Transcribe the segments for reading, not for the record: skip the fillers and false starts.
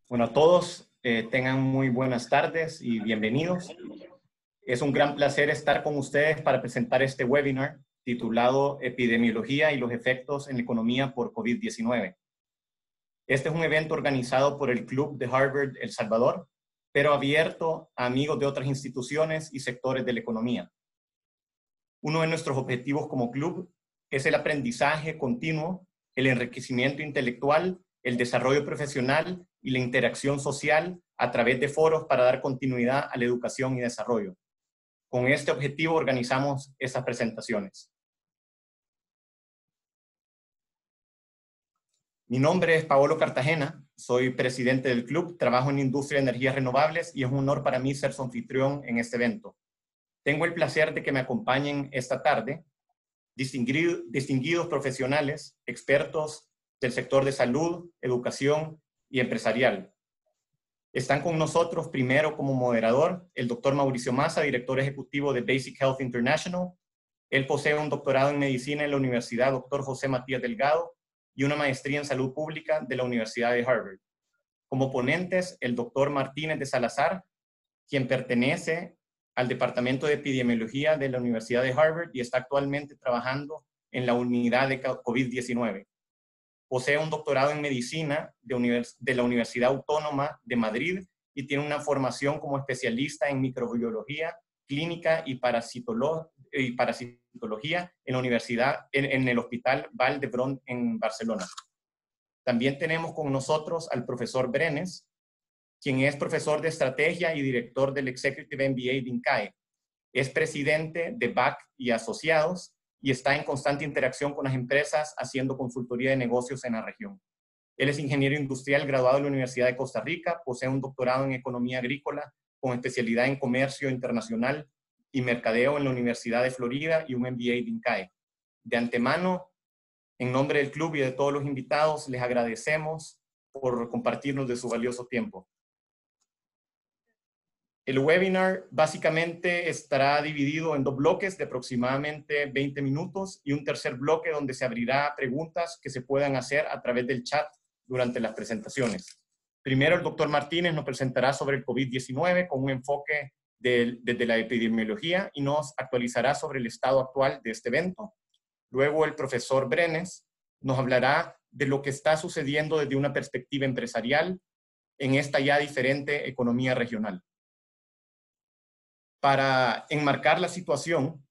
Bueno, a todos tengan muy buenas tardes y bienvenidos. Es un gran placer estar con ustedes para presentar este webinar titulado Epidemiología y los efectos en la economía por COVID-19. Este es un evento organizado por el Club de Harvard El Salvador, pero abierto a amigos de otras instituciones y sectores de la economía. Uno de nuestros objetivos como club es el aprendizaje continuo, el enriquecimiento intelectual, el desarrollo profesional y la interacción social a través de foros para dar continuidad a la educación y desarrollo. Con este objetivo organizamos estas presentaciones. Mi nombre es Paolo Cartagena, soy presidente del club, trabajo en industria de energías renovables y es un honor para mí ser su anfitrión en este evento. Tengo el placer de que me acompañen esta tarde distinguidos profesionales, expertos del sector de salud, educación y empresarial. Están con nosotros primero como moderador el doctor Mauricio Massa, director ejecutivo de Basic Health International. Él posee un doctorado en medicina en la Universidad Dr. José Matías Delgado y una maestría en salud pública de la Universidad de Harvard. Como ponentes, el doctor Martínez de Salazar, quien pertenece al Departamento de Epidemiología de la Universidad de Harvard y está actualmente trabajando en la unidad de COVID-19. Posee un doctorado en medicina de la Universidad Autónoma de Madrid y tiene una formación como especialista en microbiología clínica y parasitología en la universidad, en el Hospital Vall d'Hebron en Barcelona. También tenemos con nosotros al profesor Brenes, quien es profesor de estrategia y director del Executive MBA de INCAE. Es presidente de BAC y Asociados y está en constante interacción con las empresas haciendo consultoría de negocios en la región. Él es ingeniero industrial graduado de la Universidad de Costa Rica, posee un doctorado en economía agrícola con especialidad en comercio internacional y mercadeo en la Universidad de Florida y un MBA de INCAE. De antemano, en nombre del club y de todos los invitados, les agradecemos por compartirnos de su valioso tiempo. El webinar básicamente estará dividido en dos bloques de aproximadamente 20 minutos y un tercer bloque donde se abrirá preguntas que se puedan hacer a través del chat durante las presentaciones. Primero, el doctor Martínez nos presentará sobre el COVID-19 con un enfoque desde la epidemiología y nos actualizará sobre el estado actual de este evento. Luego, el profesor Brenes nos hablará de lo que está sucediendo desde una perspectiva empresarial en esta ya diferente economía regional. Para enmarcar la situación,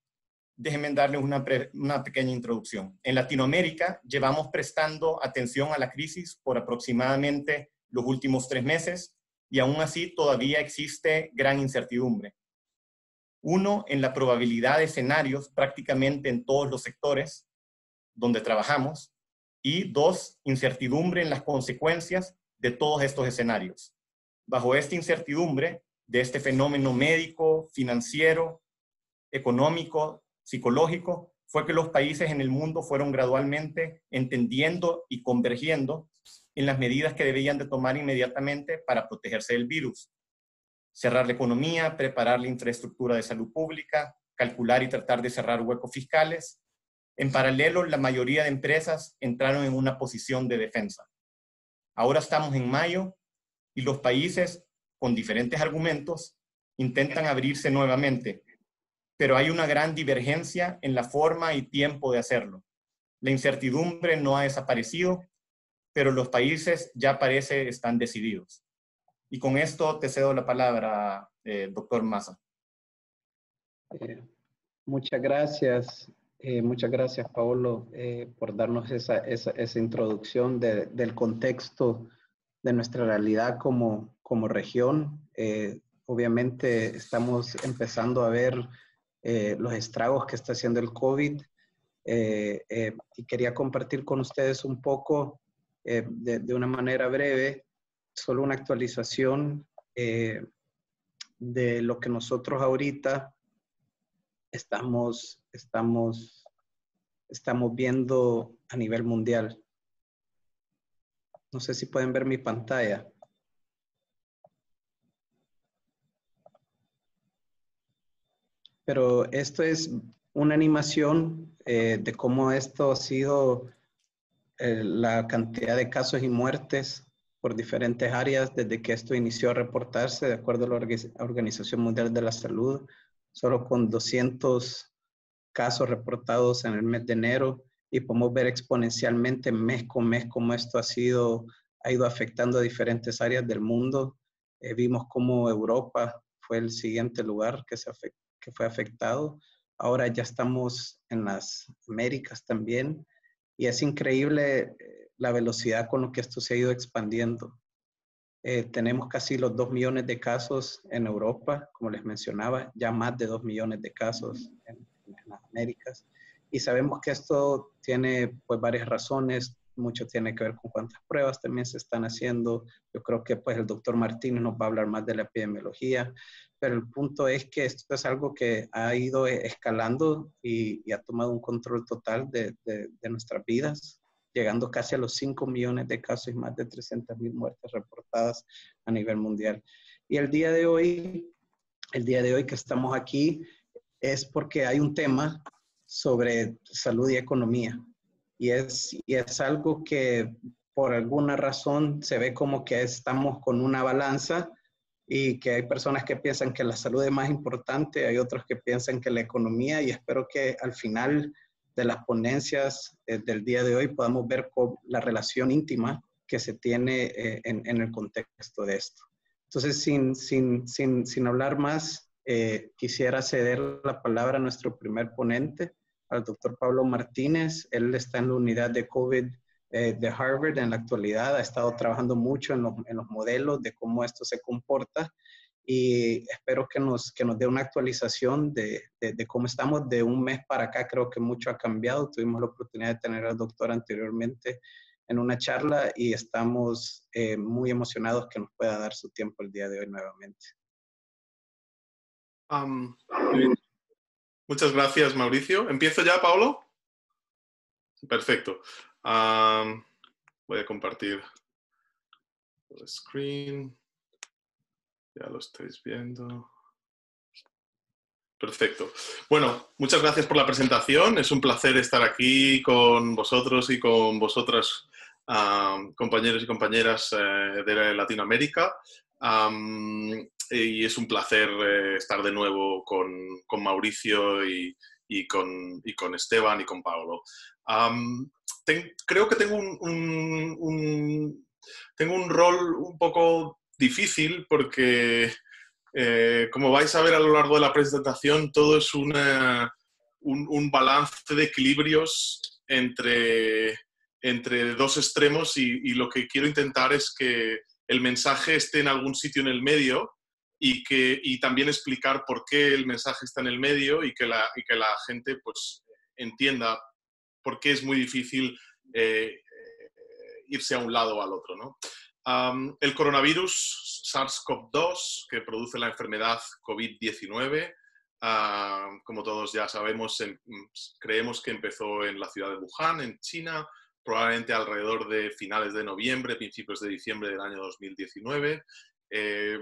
déjenme darles una pequeña introducción. En Latinoamérica llevamos prestando atención a la crisis por aproximadamente los últimos 3 meses y aún así todavía existe gran incertidumbre. Uno, en la probabilidad de escenarios prácticamente en todos los sectores donde trabajamos. Y dos, incertidumbre en las consecuencias de todos estos escenarios. Bajo esta incertidumbre, de este fenómeno médico, financiero, económico, psicológico, fue que los países en el mundo fueron gradualmente entendiendo y convergiendo en las medidas que debían de tomar inmediatamente para protegerse del virus. Cerrar la economía, preparar la infraestructura de salud pública, calcular y tratar de cerrar huecos fiscales. En paralelo, la mayoría de empresas entraron en una posición de defensa. Ahora estamos en mayo y los países, con diferentes argumentos, intentan abrirse nuevamente, pero hay una gran divergencia en la forma y tiempo de hacerlo. La incertidumbre no ha desaparecido, pero los países ya parece están decididos. Y con esto te cedo la palabra, doctor Massa. Muchas gracias. Muchas gracias, Paolo, por darnos esa introducción del contexto de nuestra realidad como región. Obviamente estamos empezando a ver los estragos que está haciendo el COVID y quería compartir con ustedes un poco, de una manera breve, solo una actualización de lo que nosotros ahorita estamos viendo a nivel mundial. No sé si pueden ver mi pantalla. Pero esto es una animación de cómo esto ha sido la cantidad de casos y muertes por diferentes áreas desde que esto inició a reportarse, de acuerdo a la Organización Mundial de la Salud, solo con 200 casos reportados en el mes de enero, y podemos ver exponencialmente mes con mes cómo esto ha ido afectando a diferentes áreas del mundo. Vimos cómo Europa fue el siguiente lugar que fue afectado. Ahora ya estamos en las Américas también, y es increíble la velocidad con lo que esto se ha ido expandiendo. Tenemos casi los 2 millones de casos en Europa, como les mencionaba, ya más de 2 millones de casos en las Américas. Y sabemos que esto tiene pues varias razones, mucho tiene que ver con cuántas pruebas también se están haciendo. Yo creo que pues el doctor Martínez nos va a hablar más de la epidemiología, pero el punto es que esto es algo que ha ido escalando y ha tomado un control total de nuestras vidas, llegando casi a los 5 millones de casos y más de 300,000 muertes reportadas a nivel mundial. Y el día de hoy que estamos aquí es porque hay un tema sobre salud y economía. Y es algo que por alguna razón se ve como que estamos con una balanza, y que hay personas que piensan que la salud es más importante, hay otros que piensan que la economía, y espero que al final de las ponencias del día de hoy podamos ver la relación íntima que se tiene en el contexto de esto. Entonces, sin hablar más, quisiera ceder la palabra a nuestro primer ponente, al doctor Pablo Martínez. Él está en la unidad de COVID de Harvard en la actualidad, ha estado trabajando mucho en los modelos de cómo esto se comporta, y espero que nos dé una actualización de cómo estamos de un mes para acá. Creo que mucho ha cambiado. Tuvimos la oportunidad de tener al doctor anteriormente en una charla, y estamos muy emocionados que nos pueda dar su tiempo el día de hoy nuevamente. Muchas gracias, Mauricio. ¿Empiezo ya, Pablo? Perfecto. Voy a compartir el screen. Ya lo estáis viendo. Perfecto. Bueno, muchas gracias por la presentación. Es un placer estar aquí con vosotros y con vosotras, compañeros y compañeras de Latinoamérica. Y es un placer estar de nuevo con Mauricio y con Esteban y con Pablo. Creo que tengo tengo un rol un poco difícil porque, como vais a ver a lo largo de la presentación, todo es un balance de equilibrios entre dos extremos, y lo que quiero intentar es que el mensaje esté en algún sitio en el medio, y también explicar por qué el mensaje está en el medio, y que la gente pues entienda por qué es muy difícil irse a un lado o al otro, ¿no? El coronavirus SARS-CoV-2, que produce la enfermedad COVID-19, como todos ya sabemos, creemos que empezó en la ciudad de Wuhan, en China, probablemente alrededor de finales de noviembre, principios de diciembre del año 2019.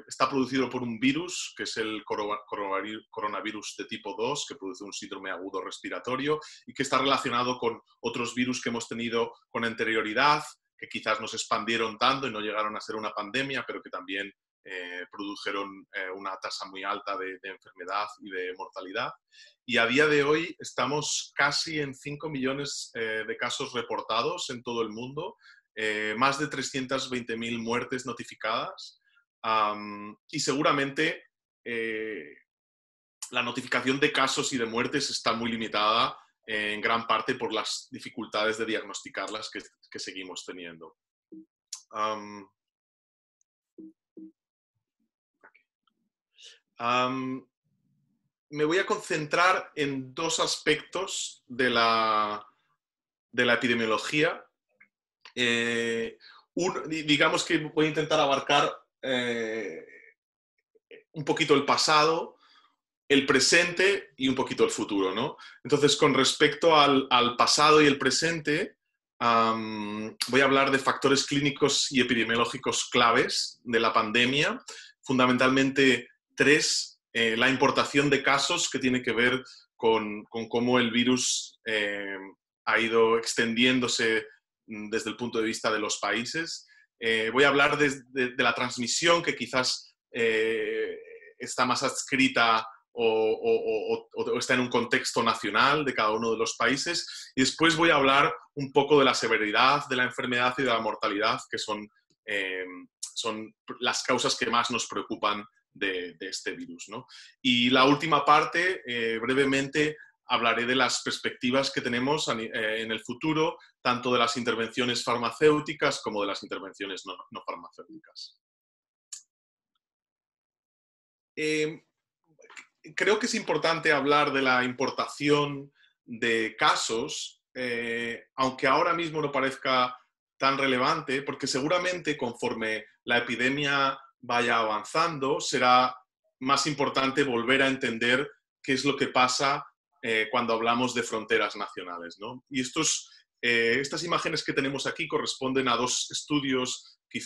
Está producido por un virus, que es el coronavirus de tipo 2, que produce un síndrome agudo respiratorio, y que está relacionado con otros virus que hemos tenido con anterioridad, que quizás no se expandieron tanto y no llegaron a ser una pandemia, pero que también produjeron una tasa muy alta de enfermedad y de mortalidad. Y a día de hoy estamos casi en 5 millones de casos reportados en todo el mundo, más de 320.000 muertes notificadas, y seguramente la notificación de casos y de muertes está muy limitada en gran parte por las dificultades de diagnosticarlas que seguimos teniendo. Me voy a concentrar en dos aspectos de la epidemiología. Digamos que voy a intentar abarcar un poquito el pasado, el presente y un poquito el futuro, ¿no? Entonces, con respecto al pasado y el presente, voy a hablar de factores clínicos y epidemiológicos claves de la pandemia, fundamentalmente 3, la importación de casos, que tiene que ver con cómo el virus ha ido extendiéndose desde el punto de vista de los países. Voy a hablar de la transmisión, que quizás está más adscrita o está en un contexto nacional de cada uno de los países. Y después voy a hablar un poco de la severidad de la enfermedad y de la mortalidad, que son las causas que más nos preocupan de este virus, ¿no? Y la última parte, brevemente, hablaré de las perspectivas que tenemos en el futuro, tanto de las intervenciones farmacéuticas como de las intervenciones no farmacéuticas. Creo que es importante hablar de la importación de casos, aunque ahora mismo no parezca tan relevante, porque seguramente conforme la epidemia vaya avanzando, será más importante volver a entender qué es lo que pasa cuando hablamos de fronteras nacionales, ¿no? Y estas imágenes que tenemos aquí corresponden a dos estudios que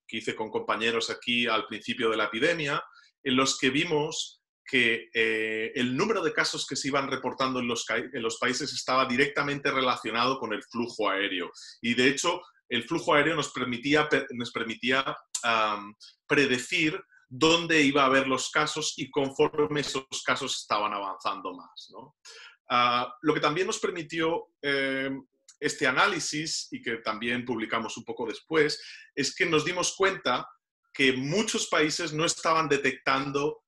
hice con compañeros aquí al principio de la epidemia, en los que vimos que el número de casos que se iban reportando en los países estaba directamente relacionado con el flujo aéreo. Y de hecho, el flujo aéreo nos permitía predecir dónde iba a haber los casos y conforme esos casos estaban avanzando más, ¿no? Lo que también nos permitió este análisis, y que también publicamos un poco después, es que nos dimos cuenta que muchos países no estaban detectando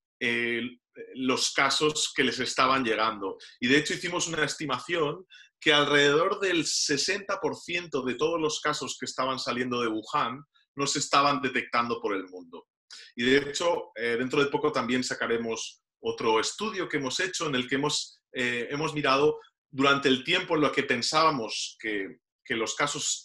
los casos que les estaban llegando. Y de hecho hicimos una estimación que alrededor del 60% de todos los casos que estaban saliendo de Wuhan no se estaban detectando por el mundo. Y de hecho, dentro de poco también sacaremos otro estudio que hemos hecho en el que hemos mirado durante el tiempo en lo que pensábamos que los casos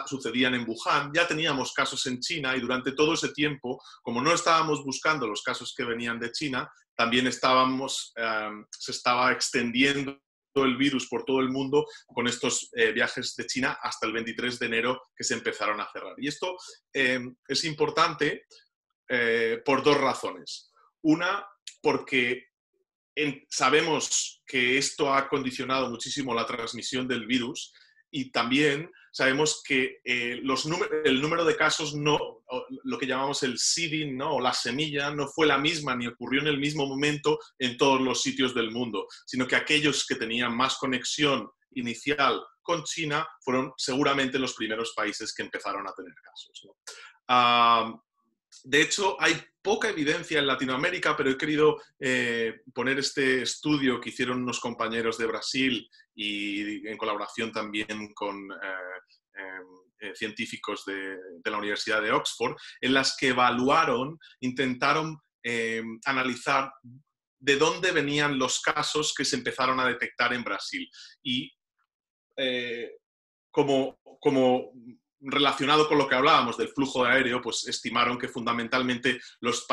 sucedían en Wuhan, ya teníamos casos en China y durante todo ese tiempo, como no estábamos buscando los casos que venían de China, también se estaba extendiendo el virus por todo el mundo con estos viajes de China hasta el 23 de enero que se empezaron a cerrar. Y esto es importante por dos razones. Una, porque sabemos que esto ha condicionado muchísimo la transmisión del virus, y también sabemos que el número de casos, lo que llamamos el seeding, ¿no? O la semilla, no fue la misma ni ocurrió en el mismo momento en todos los sitios del mundo, sino que aquellos que tenían más conexión inicial con China fueron seguramente los primeros países que empezaron a tener casos, ¿no? De hecho, hay poca evidencia en Latinoamérica, pero he querido poner este estudio que hicieron unos compañeros de Brasil y en colaboración también con científicos de la Universidad de Oxford, en las que intentaron analizar de dónde venían los casos que se empezaron a detectar en Brasil. Y como relacionado con lo que hablábamos del flujo aéreo, pues estimaron que fundamentalmente los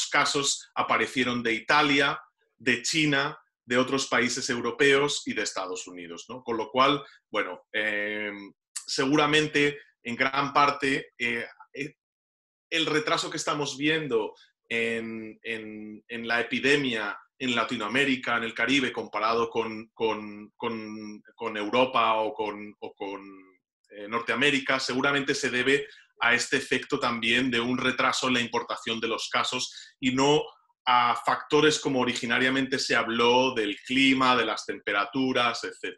casos aparecieron de Italia, de China, de otros países europeos y de Estados Unidos, ¿no? Con lo cual, bueno, seguramente en gran parte el retraso que estamos viendo en la epidemia en Latinoamérica, en el Caribe, comparado con Europa o con Norteamérica, seguramente se debe a este efecto también de un retraso en la importación de los casos y no a factores como originariamente se habló del clima, de las temperaturas, etc.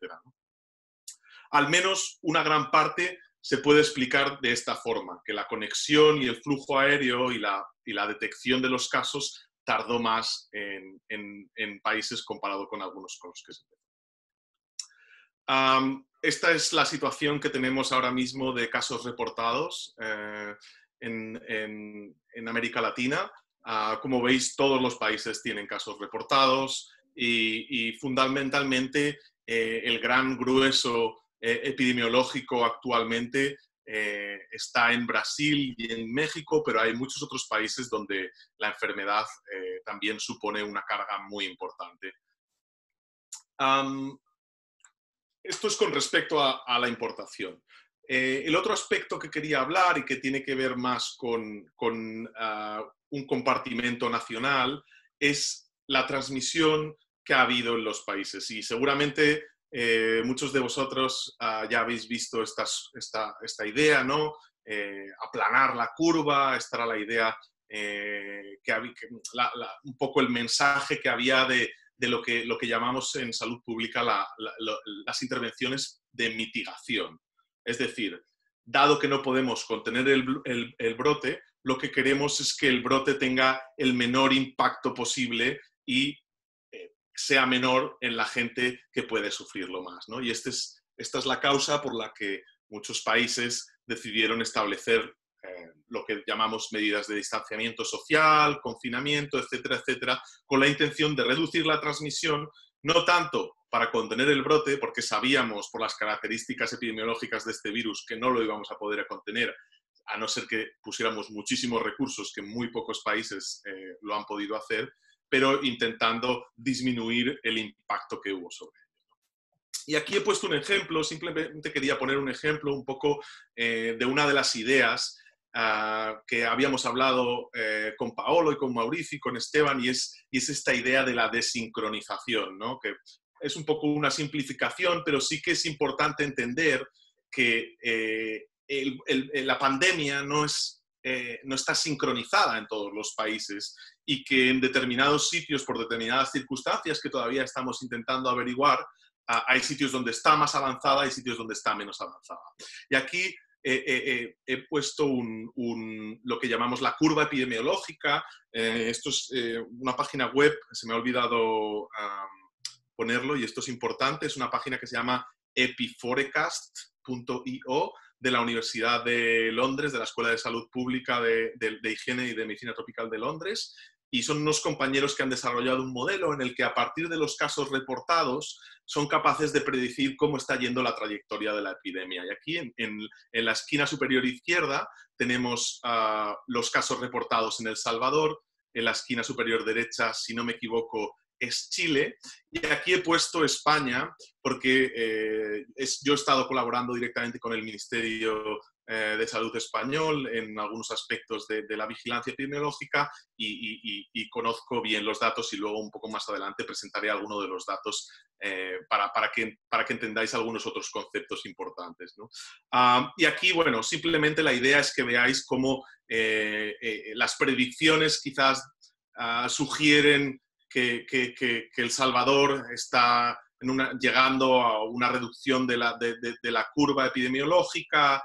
Al menos una gran parte se puede explicar de esta forma, que la conexión y el flujo aéreo y la detección de los casos tardó más en países comparado con algunos con los que se empezó. Esta es la situación que tenemos ahora mismo de casos reportados en América Latina. Como veis, todos los países tienen casos reportados y fundamentalmente el gran grueso epidemiológico actualmente está en Brasil y en México, pero hay muchos otros países donde la enfermedad también supone una carga muy importante. Esto es con respecto a la importación. El otro aspecto que quería hablar y que tiene que ver más con un compartimento nacional es la transmisión que ha habido en los países. Y seguramente muchos de vosotros ya habéis visto esta idea, ¿no? aplanar la curva. Esta era la idea, un poco el mensaje que había de lo que llamamos en salud pública las intervenciones de mitigación. Es decir, dado que no podemos contener el brote, lo que queremos es que el brote tenga el menor impacto posible y sea menor en la gente que puede sufrirlo más, ¿no? Y esta es la causa por la que muchos países decidieron establecer lo que llamamos medidas de distanciamiento social, confinamiento, etcétera, etcétera, con la intención de reducir la transmisión, no tanto para contener el brote, porque sabíamos por las características epidemiológicas de este virus que no lo íbamos a poder contener, a no ser que pusiéramos muchísimos recursos, que muy pocos países lo han podido hacer, pero intentando disminuir el impacto que hubo sobre ello. Y aquí he puesto un ejemplo, simplemente quería poner un ejemplo un poco de una de las ideas que habíamos hablado con Paolo y con Mauricio y con Esteban, y es esta idea de la desincronización, ¿no? Que es un poco una simplificación, pero sí que es importante entender que la pandemia no está sincronizada en todos los países y que en determinados sitios, por determinadas circunstancias que todavía estamos intentando averiguar, hay sitios donde está más avanzada y sitios donde está menos avanzada. Y aquí he puesto lo que llamamos la curva epidemiológica. Esto es una página web, se me ha olvidado ponerlo, y esto es importante, es una página que se llama epiforecast.io de la Universidad de Londres, de la Escuela de Salud Pública de Higiene y de Medicina Tropical de Londres, y son unos compañeros que han desarrollado un modelo en el que a partir de los casos reportados son capaces de predecir cómo está yendo la trayectoria de la epidemia. Y aquí en la esquina superior izquierda tenemos los casos reportados en El Salvador, en la esquina superior derecha, si no me equivoco, es Chile, y aquí he puesto España porque yo he estado colaborando directamente con el Ministerio de Salud español en algunos aspectos de la vigilancia epidemiológica y conozco bien los datos, y luego un poco más adelante presentaré algunos de los datos para que entendáis algunos otros conceptos importantes, ¿no? Y aquí, bueno, simplemente la idea es que veáis cómo las predicciones quizás sugieren que El Salvador está llegando a una reducción de la curva epidemiológica.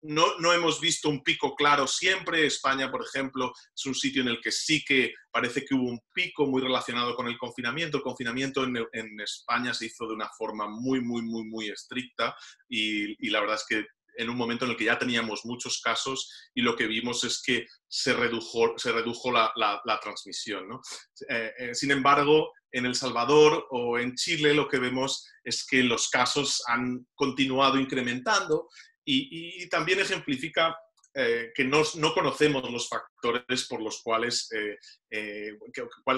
No hemos visto un pico claro siempre. España, por ejemplo, es un sitio en el que sí que parece que hubo un pico muy relacionado con el confinamiento. El confinamiento en España se hizo de una forma muy, muy, muy, muy estricta y la verdad es que en un momento en el que ya teníamos muchos casos y lo que vimos es que se redujo la transmisión, ¿no? Sin embargo, en El Salvador o en Chile lo que vemos es que los casos han continuado incrementando y también ejemplifica que no conocemos los factores por los cuales,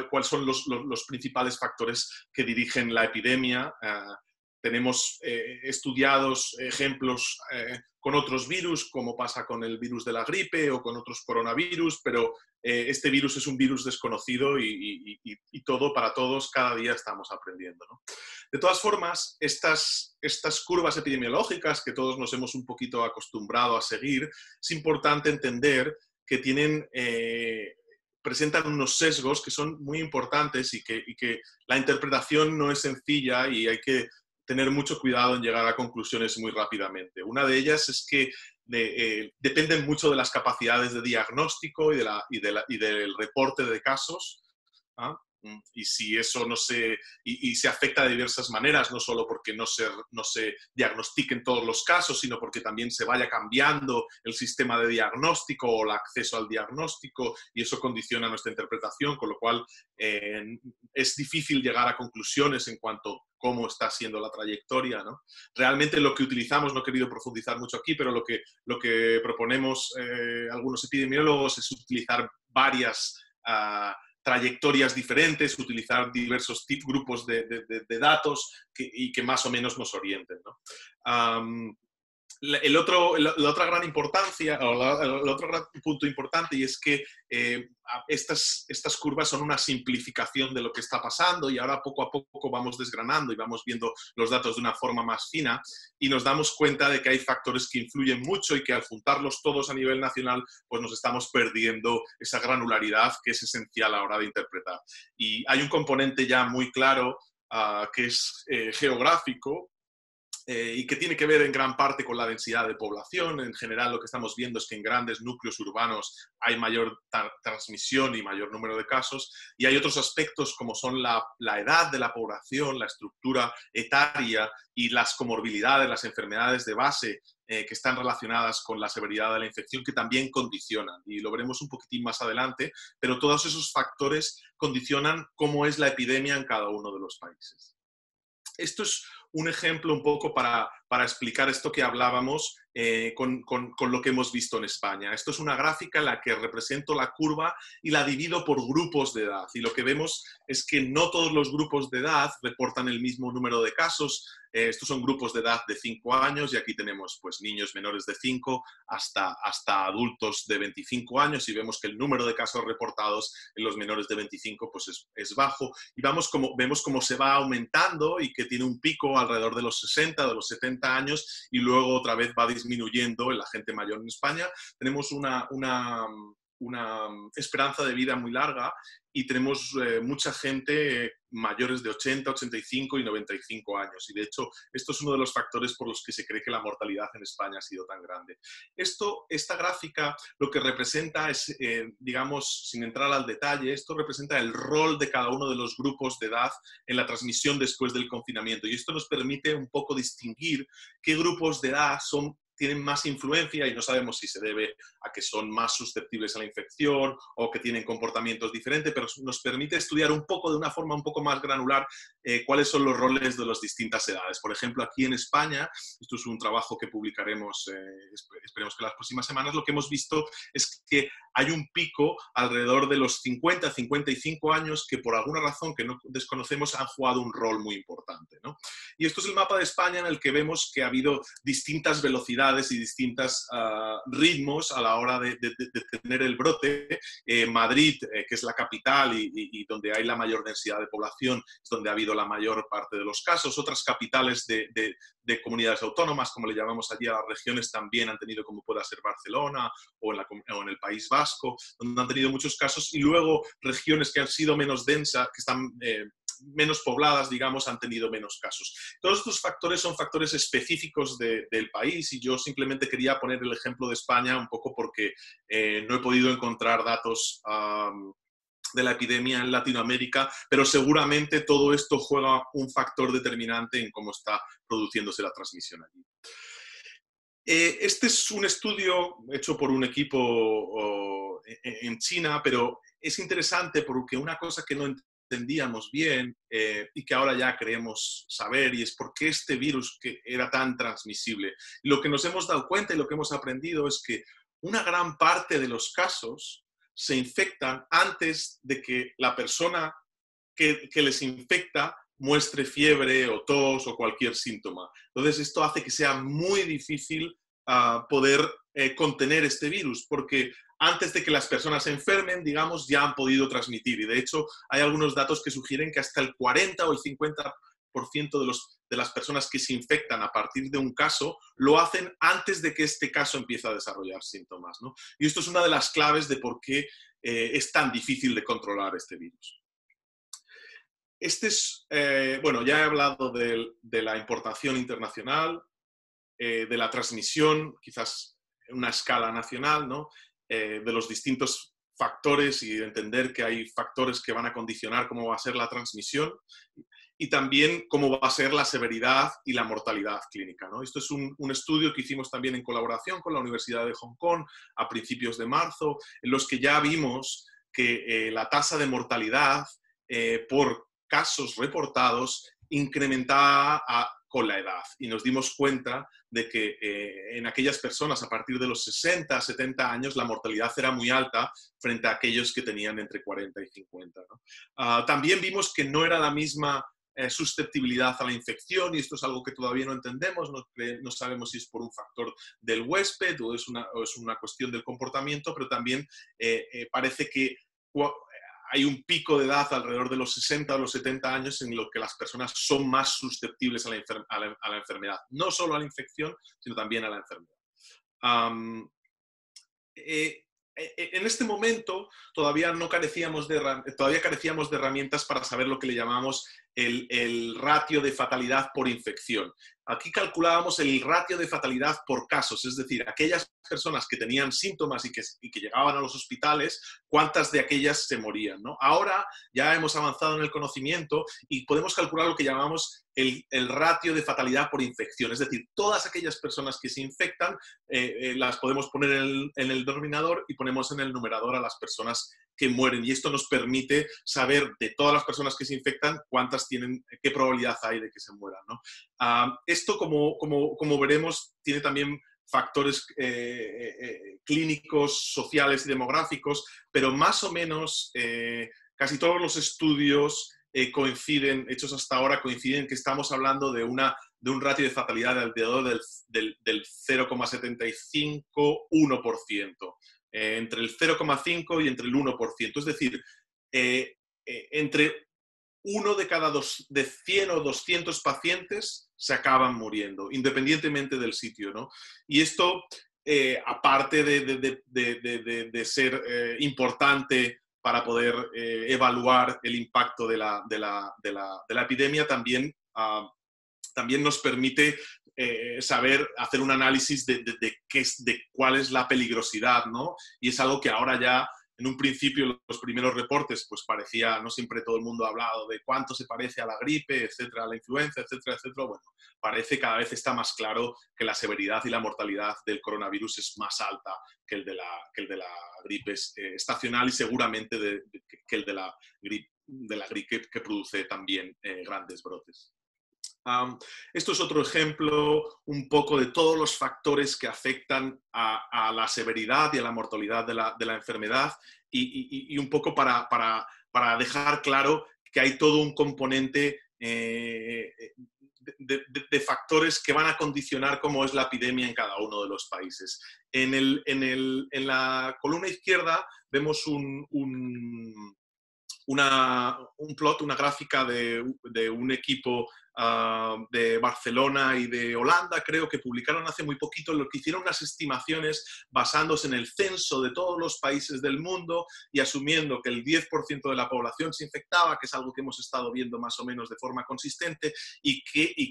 cuáles son los principales factores que dirigen la epidemia. Tenemos estudiados ejemplos con otros virus, como pasa con el virus de la gripe o con otros coronavirus, pero este virus es un virus desconocido y para todos, cada día estamos aprendiendo, ¿no? De todas formas, estas curvas epidemiológicas que todos nos hemos un poquito acostumbrado a seguir, es importante entender que presentan unos sesgos que son muy importantes y que la interpretación no es sencilla y hay que tener mucho cuidado en llegar a conclusiones muy rápidamente. Una de ellas es que dependen mucho de las capacidades de diagnóstico y del reporte de casos, ¿ah? Y si eso se afecta de diversas maneras, no solo porque no se diagnostiquen todos los casos, sino porque también se vaya cambiando el sistema de diagnóstico o el acceso al diagnóstico, y eso condiciona nuestra interpretación, con lo cual es difícil llegar a conclusiones en cuanto a cómo está siendo la trayectoria, ¿no? Realmente lo que utilizamos, no he querido profundizar mucho aquí, pero lo que proponemos algunos epidemiólogos es utilizar varias trayectorias diferentes, utilizar diversos grupos de datos y que más o menos nos orienten, ¿no? La otra gran importancia, o el otro gran punto importante, y es que estas curvas son una simplificación de lo que está pasando, y ahora poco a poco vamos desgranando y vamos viendo los datos de una forma más fina, y nos damos cuenta de que hay factores que influyen mucho y que al juntarlos todos a nivel nacional, pues nos estamos perdiendo esa granularidad que es esencial a la hora de interpretar. Y hay un componente ya muy claro que es geográfico, y que tiene que ver en gran parte con la densidad de población. En general, lo que estamos viendo es que en grandes núcleos urbanos hay mayor transmisión y mayor número de casos, y hay otros aspectos como son la edad de la población, la estructura etaria y las comorbilidades, las enfermedades de base que están relacionadas con la severidad de la infección, que también condicionan, y lo veremos un poquitín más adelante, pero todos esos factores condicionan cómo es la epidemia en cada uno de los países. Esto es un ejemplo un poco para explicar esto que hablábamos con lo que hemos visto en España. Esto es una gráfica en la que represento la curva y la divido por grupos de edad. Y lo que vemos es que no todos los grupos de edad reportan el mismo número de casos. Estos son grupos de edad de 5 años, y aquí tenemos pues, niños menores de 5 hasta adultos de 25 años, y vemos que el número de casos reportados en los menores de 25 pues, es bajo. Y vemos cómo se va aumentando y que tiene un pico alrededor de los 60, de los 70 años, y luego otra vez va disminuyendo en la gente mayor en España. Tenemos una esperanza de vida muy larga, y tenemos mucha gente mayores de 80, 85 y 95 años. Y de hecho, esto es uno de los factores por los que se cree que la mortalidad en España ha sido tan grande. Esta gráfica lo que representa es, digamos, sin entrar al detalle, esto representa el rol de cada uno de los grupos de edad en la transmisión después del confinamiento. Y esto nos permite un poco distinguir qué grupos de edad tienen más influencia, y no sabemos si se debe a que son más susceptibles a la infección o que tienen comportamientos diferentes, pero nos permite estudiar un poco, de una forma un poco más granular, cuáles son los roles de las distintas edades. Por ejemplo, aquí en España, esto es un trabajo que publicaremos, esperemos que las próximas semanas, lo que hemos visto es que hay un pico alrededor de los 50, 55 años que por alguna razón que no desconocemos han jugado un rol muy importante, ¿no? Y esto es el mapa de España en el que vemos que ha habido distintas velocidades y distintos ritmos a la hora de tener el brote. Madrid, que es la capital y donde hay la mayor densidad de población, es donde ha habido la mayor parte de los casos. Otras capitales de comunidades autónomas, como le llamamos allí a las regiones, también han tenido, como pueda ser Barcelona o en el País Vasco, donde han tenido muchos casos. Y luego regiones que han sido menos densas, que están menos pobladas, digamos, han tenido menos casos. Todos estos factores son factores específicos del país, y yo simplemente quería poner el ejemplo de España un poco porque no he podido encontrar datos de la epidemia en Latinoamérica, pero seguramente todo esto juega un factor determinante en cómo está produciéndose la transmisión allí. Este es un estudio hecho por un equipo en China, pero es interesante porque una cosa que no entendíamos bien y que ahora ya creemos saber, y es por qué este virus que era tan transmisible. Y lo que nos hemos dado cuenta y lo que hemos aprendido es que una gran parte de los casos se infectan antes de que la persona que les infecta muestre fiebre o tos o cualquier síntoma. Entonces esto hace que sea muy difícil poder contener este virus, porque antes de que las personas se enfermen, digamos, ya han podido transmitir. Y de hecho, hay algunos datos que sugieren que hasta el 40 o el 50% de las personas que se infectan a partir de un caso lo hacen antes de que este caso empiece a desarrollar síntomas, ¿no? Y esto es una de las claves de por qué es tan difícil de controlar este virus. Bueno, ya he hablado de la importación internacional, de la transmisión, quizás en una escala nacional, ¿no? De los distintos factores, y entender que hay factores que van a condicionar cómo va a ser la transmisión, y también cómo va a ser la severidad y la mortalidad clínica, ¿no? Esto es un estudio que hicimos también en colaboración con la Universidad de Hong Kong a principios de marzo, en los que ya vimos que la tasa de mortalidad por casos reportados incrementaba con la edad, y nos dimos cuenta de que en aquellas personas a partir de los 60, 70 años la mortalidad era muy alta frente a aquellos que tenían entre 40 y 50, ¿no? También vimos que no era la misma susceptibilidad a la infección, y esto es algo que todavía no entendemos, no sabemos si es por un factor del huésped o es una cuestión del comportamiento, pero también parece que hay un pico de edad alrededor de los 60 o los 70 años en lo que las personas son más susceptibles a la enfermedad. No solo a la infección, sino también a la enfermedad. En este momento todavía carecíamos de herramientas para saber lo que le llamamos el ratio de fatalidad por infección. Aquí calculábamos el ratio de fatalidad por casos, es decir, aquellas personas que tenían síntomas y que llegaban a los hospitales, cuántas de aquellas se morían, ¿no? Ahora ya hemos avanzado en el conocimiento y podemos calcular lo que llamamos el ratio de fatalidad por infección, es decir, todas aquellas personas que se infectan las podemos poner en el denominador y ponemos en el numerador a las personas que mueren, y esto nos permite saber de todas las personas que se infectan cuántas tienen, qué probabilidad hay de que se mueran, ¿no? Esto, como veremos, tiene también factores clínicos, sociales y demográficos, pero más o menos casi todos los estudios hechos hasta ahora, coinciden que estamos hablando de un ratio de fatalidad de alrededor del 0,75-1%. Entre el 0,5 y entre el 1%. Es decir, entre 1 de 100 o 200 pacientes se acaban muriendo, independientemente del sitio, ¿no? Y esto, aparte de ser importante para poder evaluar el impacto de la epidemia, también nos permite saber hacer un análisis de cuál es la peligrosidad, ¿no? Y es algo que ahora ya, en un principio, los primeros reportes, pues parecía, no siempre todo el mundo ha hablado de cuánto se parece a la gripe, etcétera, a la influenza, etcétera, etcétera. Bueno, parece cada vez está más claro que la severidad y la mortalidad del coronavirus es más alta que el de la gripe estacional, y seguramente que el de la gripe que produce también grandes brotes. Esto es otro ejemplo un poco de todos los factores que afectan a la severidad y a la mortalidad de la enfermedad, y un poco para dejar claro que hay todo un componente de factores que van a condicionar cómo es la epidemia en cada uno de los países. En la columna izquierda vemos un plot, una gráfica de un equipo de Barcelona y de Holanda, creo, que publicaron hace muy poquito, en lo que hicieron unas estimaciones basándose en el censo de todos los países del mundo y asumiendo que el 10% de la población se infectaba, que es algo que hemos estado viendo más o menos de forma consistente, y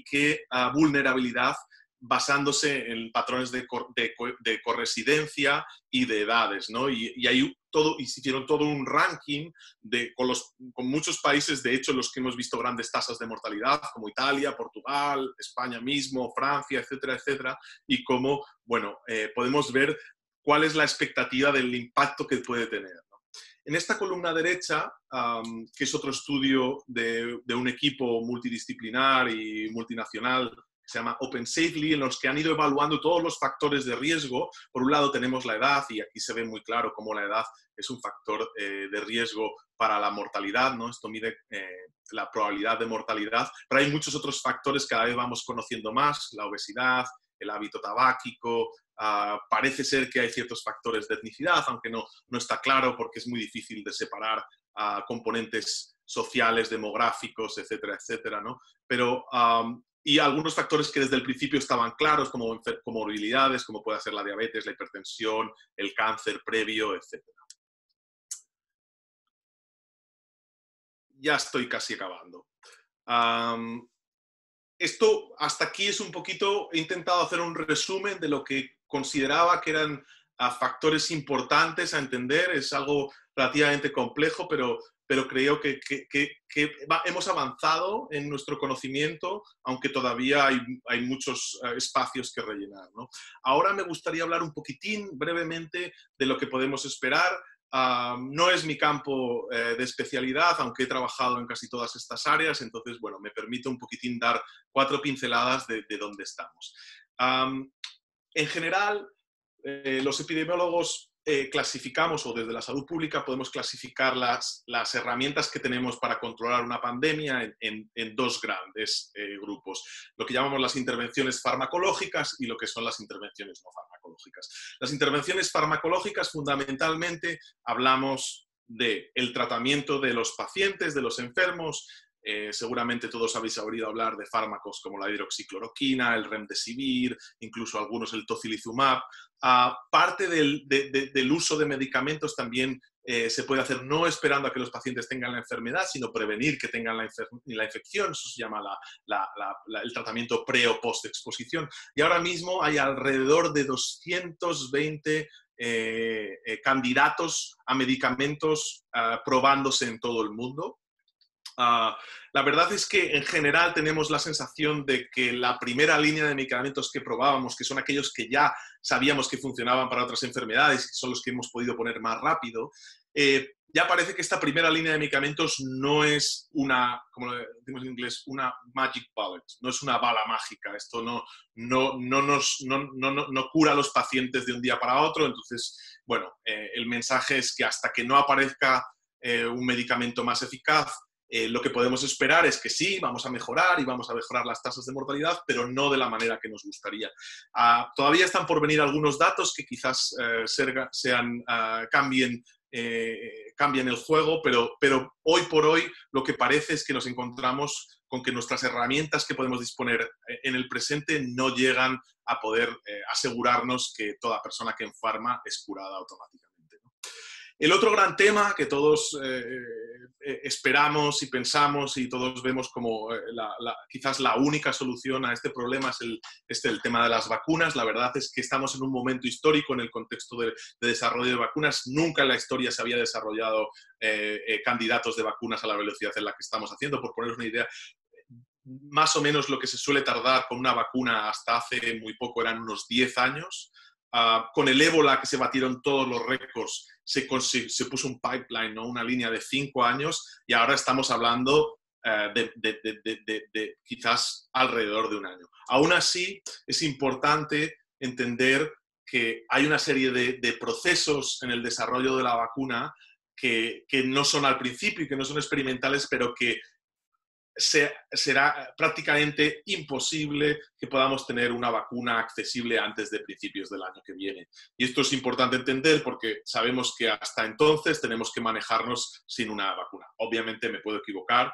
qué vulnerabilidad, basándose en patrones de corresidencia y de edades, ¿no? Y ahí se hicieron todo un ranking con muchos países, de hecho, en los que hemos visto grandes tasas de mortalidad, como Italia, Portugal, España mismo, Francia, etcétera, etcétera, y cómo, bueno, podemos ver cuál es la expectativa del impacto que puede tener, ¿no? En esta columna derecha, que es otro estudio de un equipo multidisciplinar y multinacional, se llama Open Safely, en los que han ido evaluando todos los factores de riesgo. Por un lado tenemos la edad, y aquí se ve muy claro cómo la edad es un factor de riesgo para la mortalidad, ¿no? Esto mide la probabilidad de mortalidad, pero hay muchos otros factores que cada vez vamos conociendo más: la obesidad, el hábito tabáquico, parece ser que hay ciertos factores de etnicidad, aunque no está claro, porque es muy difícil de separar componentes sociales, demográficos, etcétera, etcétera, ¿no? Pero y algunos factores que desde el principio estaban claros, como comorbilidades, como puede ser la diabetes, la hipertensión, el cáncer previo, etc. Ya estoy casi acabando. Esto hasta aquí es un poquito, he intentado hacer un resumen de lo que consideraba que eran factores importantes a entender. Es algo relativamente complejo, pero creo que hemos avanzado en nuestro conocimiento, aunque todavía hay muchos espacios que rellenar, ¿no? Ahora me gustaría hablar un poquitín, brevemente, de lo que podemos esperar. No es mi campo de especialidad, aunque he trabajado en casi todas estas áreas, entonces, bueno, me permite un poquitín dar 4 pinceladas de dónde estamos. En general, los epidemiólogos clasificamos, o desde la salud pública podemos clasificar las herramientas que tenemos para controlar una pandemia en dos grandes grupos. Lo que llamamos las intervenciones farmacológicas y lo que son las intervenciones no farmacológicas. Las intervenciones farmacológicas, fundamentalmente, hablamos del tratamiento de los pacientes, de los enfermos. Seguramente todos habéis oído hablar de fármacos como la hidroxicloroquina, el remdesivir, incluso algunos el tocilizumab. Parte del uso de medicamentos también se puede hacer no esperando a que los pacientes tengan la enfermedad, sino prevenir que tengan la infección. Eso se llama el tratamiento pre o post exposición. Y ahora mismo hay alrededor de 220 candidatos a medicamentos probándose en todo el mundo. La verdad es que en general tenemos la sensación de que la primera línea de medicamentos que probábamos, que son aquellos que ya sabíamos que funcionaban para otras enfermedades, que son los que hemos podido poner más rápido, ya parece que esta primera línea de medicamentos no es una, como decimos en inglés, una magic bullet, no es una bala mágica. Esto no cura a los pacientes de un día para otro. Entonces, bueno, el mensaje es que hasta que no aparezca un medicamento más eficaz, lo que podemos esperar es que sí, vamos a mejorar y vamos a mejorar las tasas de mortalidad, pero no de la manera que nos gustaría. Todavía están por venir algunos datos que quizás cambien el juego, pero hoy por hoy lo que parece es que nos encontramos con que nuestras herramientas que podemos disponer en el presente no llegan a poder asegurarnos que toda persona que enferma es curada automáticamente, ¿no? El otro gran tema que todos esperamos y pensamos y todos vemos como quizás la única solución a este problema es el tema de las vacunas. La verdad es que estamos en un momento histórico en el contexto de desarrollo de vacunas. Nunca en la historia se había desarrollado candidatos de vacunas a la velocidad en la que estamos haciendo. Por poneros una idea, más o menos lo que se suele tardar con una vacuna hasta hace muy poco eran unos 10 años. Con el ébola, que se batieron todos los récords, se puso un pipeline, ¿no? Una línea de 5 años, y ahora estamos hablando de quizás alrededor de un año. Aún así, es importante entender que hay una serie de procesos en el desarrollo de la vacuna que no son al principio y que no son experimentales, pero que será prácticamente imposible que podamos tener una vacuna accesible antes de principios del año que viene. Y esto es importante entender porque sabemos que hasta entonces tenemos que manejarnos sin una vacuna. Obviamente me puedo equivocar,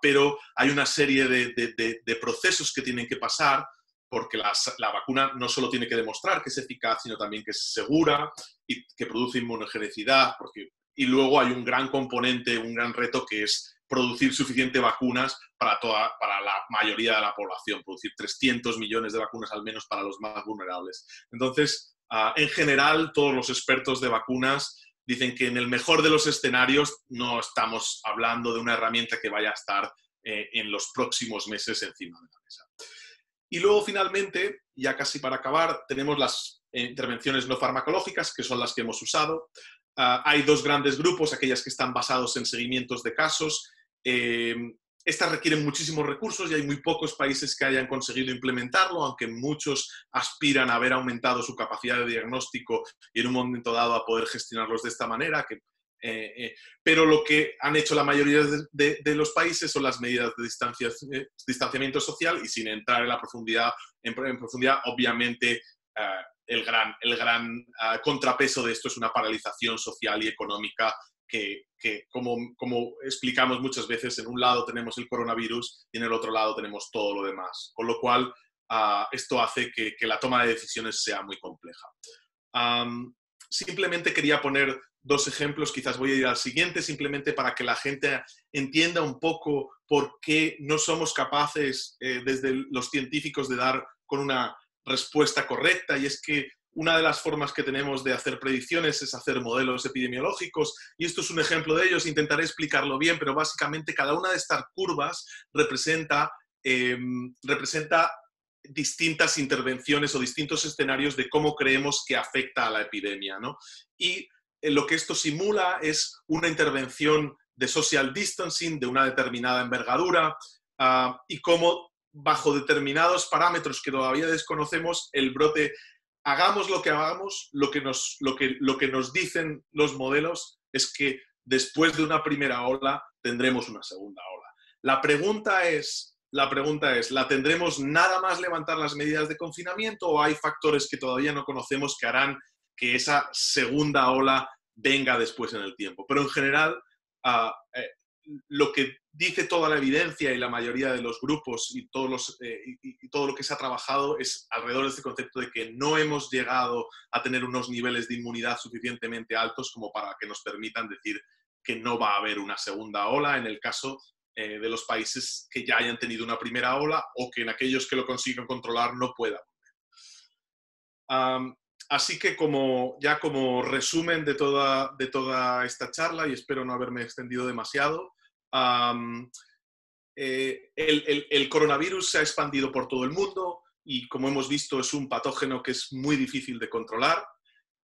pero hay una serie de procesos que tienen que pasar porque la vacuna no solo tiene que demostrar que es eficaz, sino también que es segura y que produce inmunogenicidad. Y luego hay un gran componente, un gran reto que es producir suficiente vacunas para la mayoría de la población, producir 300 millones de vacunas al menos para los más vulnerables. Entonces, en general, todos los expertos de vacunas dicen que en el mejor de los escenarios no estamos hablando de una herramienta que vaya a estar en los próximos meses encima de la mesa. Y luego, finalmente, ya casi para acabar, tenemos las intervenciones no farmacológicas, que son las que hemos usado. Hay dos grandes grupos, aquellas que están basados en seguimientos de casos. Estas requieren muchísimos recursos y hay muy pocos países que hayan conseguido implementarlo, aunque muchos aspiran a haber aumentado su capacidad de diagnóstico y en un momento dado a poder gestionarlos de esta manera. Pero lo que han hecho la mayoría de los países son las medidas de distanciamiento social, y sin entrar en profundidad, obviamente el gran contrapeso de esto es una paralización social y económica que como explicamos muchas veces, en un lado tenemos el coronavirus y en el otro lado tenemos todo lo demás. Con lo cual, esto hace que la toma de decisiones sea muy compleja. Simplemente quería poner dos ejemplos, quizás voy a ir al siguiente, simplemente para que la gente entienda un poco por qué no somos capaces desde los científicos de dar con una respuesta correcta, y es que una de las formas que tenemos de hacer predicciones es hacer modelos epidemiológicos, y esto es un ejemplo de ellos. Intentaré explicarlo bien, pero básicamente cada una de estas curvas representa distintas intervenciones o distintos escenarios de cómo creemos que afecta a la epidemia, ¿no? Y lo que esto simula es una intervención de social distancing de una determinada envergadura, y cómo bajo determinados parámetros que todavía desconocemos, el brote hagamos lo que hagamos, lo que nos dicen los modelos es que después de una primera ola tendremos una segunda ola. La pregunta es, ¿la tendremos nada más levantar las medidas de confinamiento o hay factores que todavía no conocemos que harán que esa segunda ola venga después en el tiempo? Pero en general, lo que dice toda la evidencia y la mayoría de los grupos y todo lo que se ha trabajado es alrededor de este concepto de que no hemos llegado a tener unos niveles de inmunidad suficientemente altos como para que nos permitan decir que no va a haber una segunda ola en el caso de los países que ya hayan tenido una primera ola o que en aquellos que lo consigan controlar no puedan. Así que como resumen de toda esta charla, y espero no haberme extendido demasiado, el coronavirus se ha expandido por todo el mundo y, como hemos visto, es un patógeno que es muy difícil de controlar.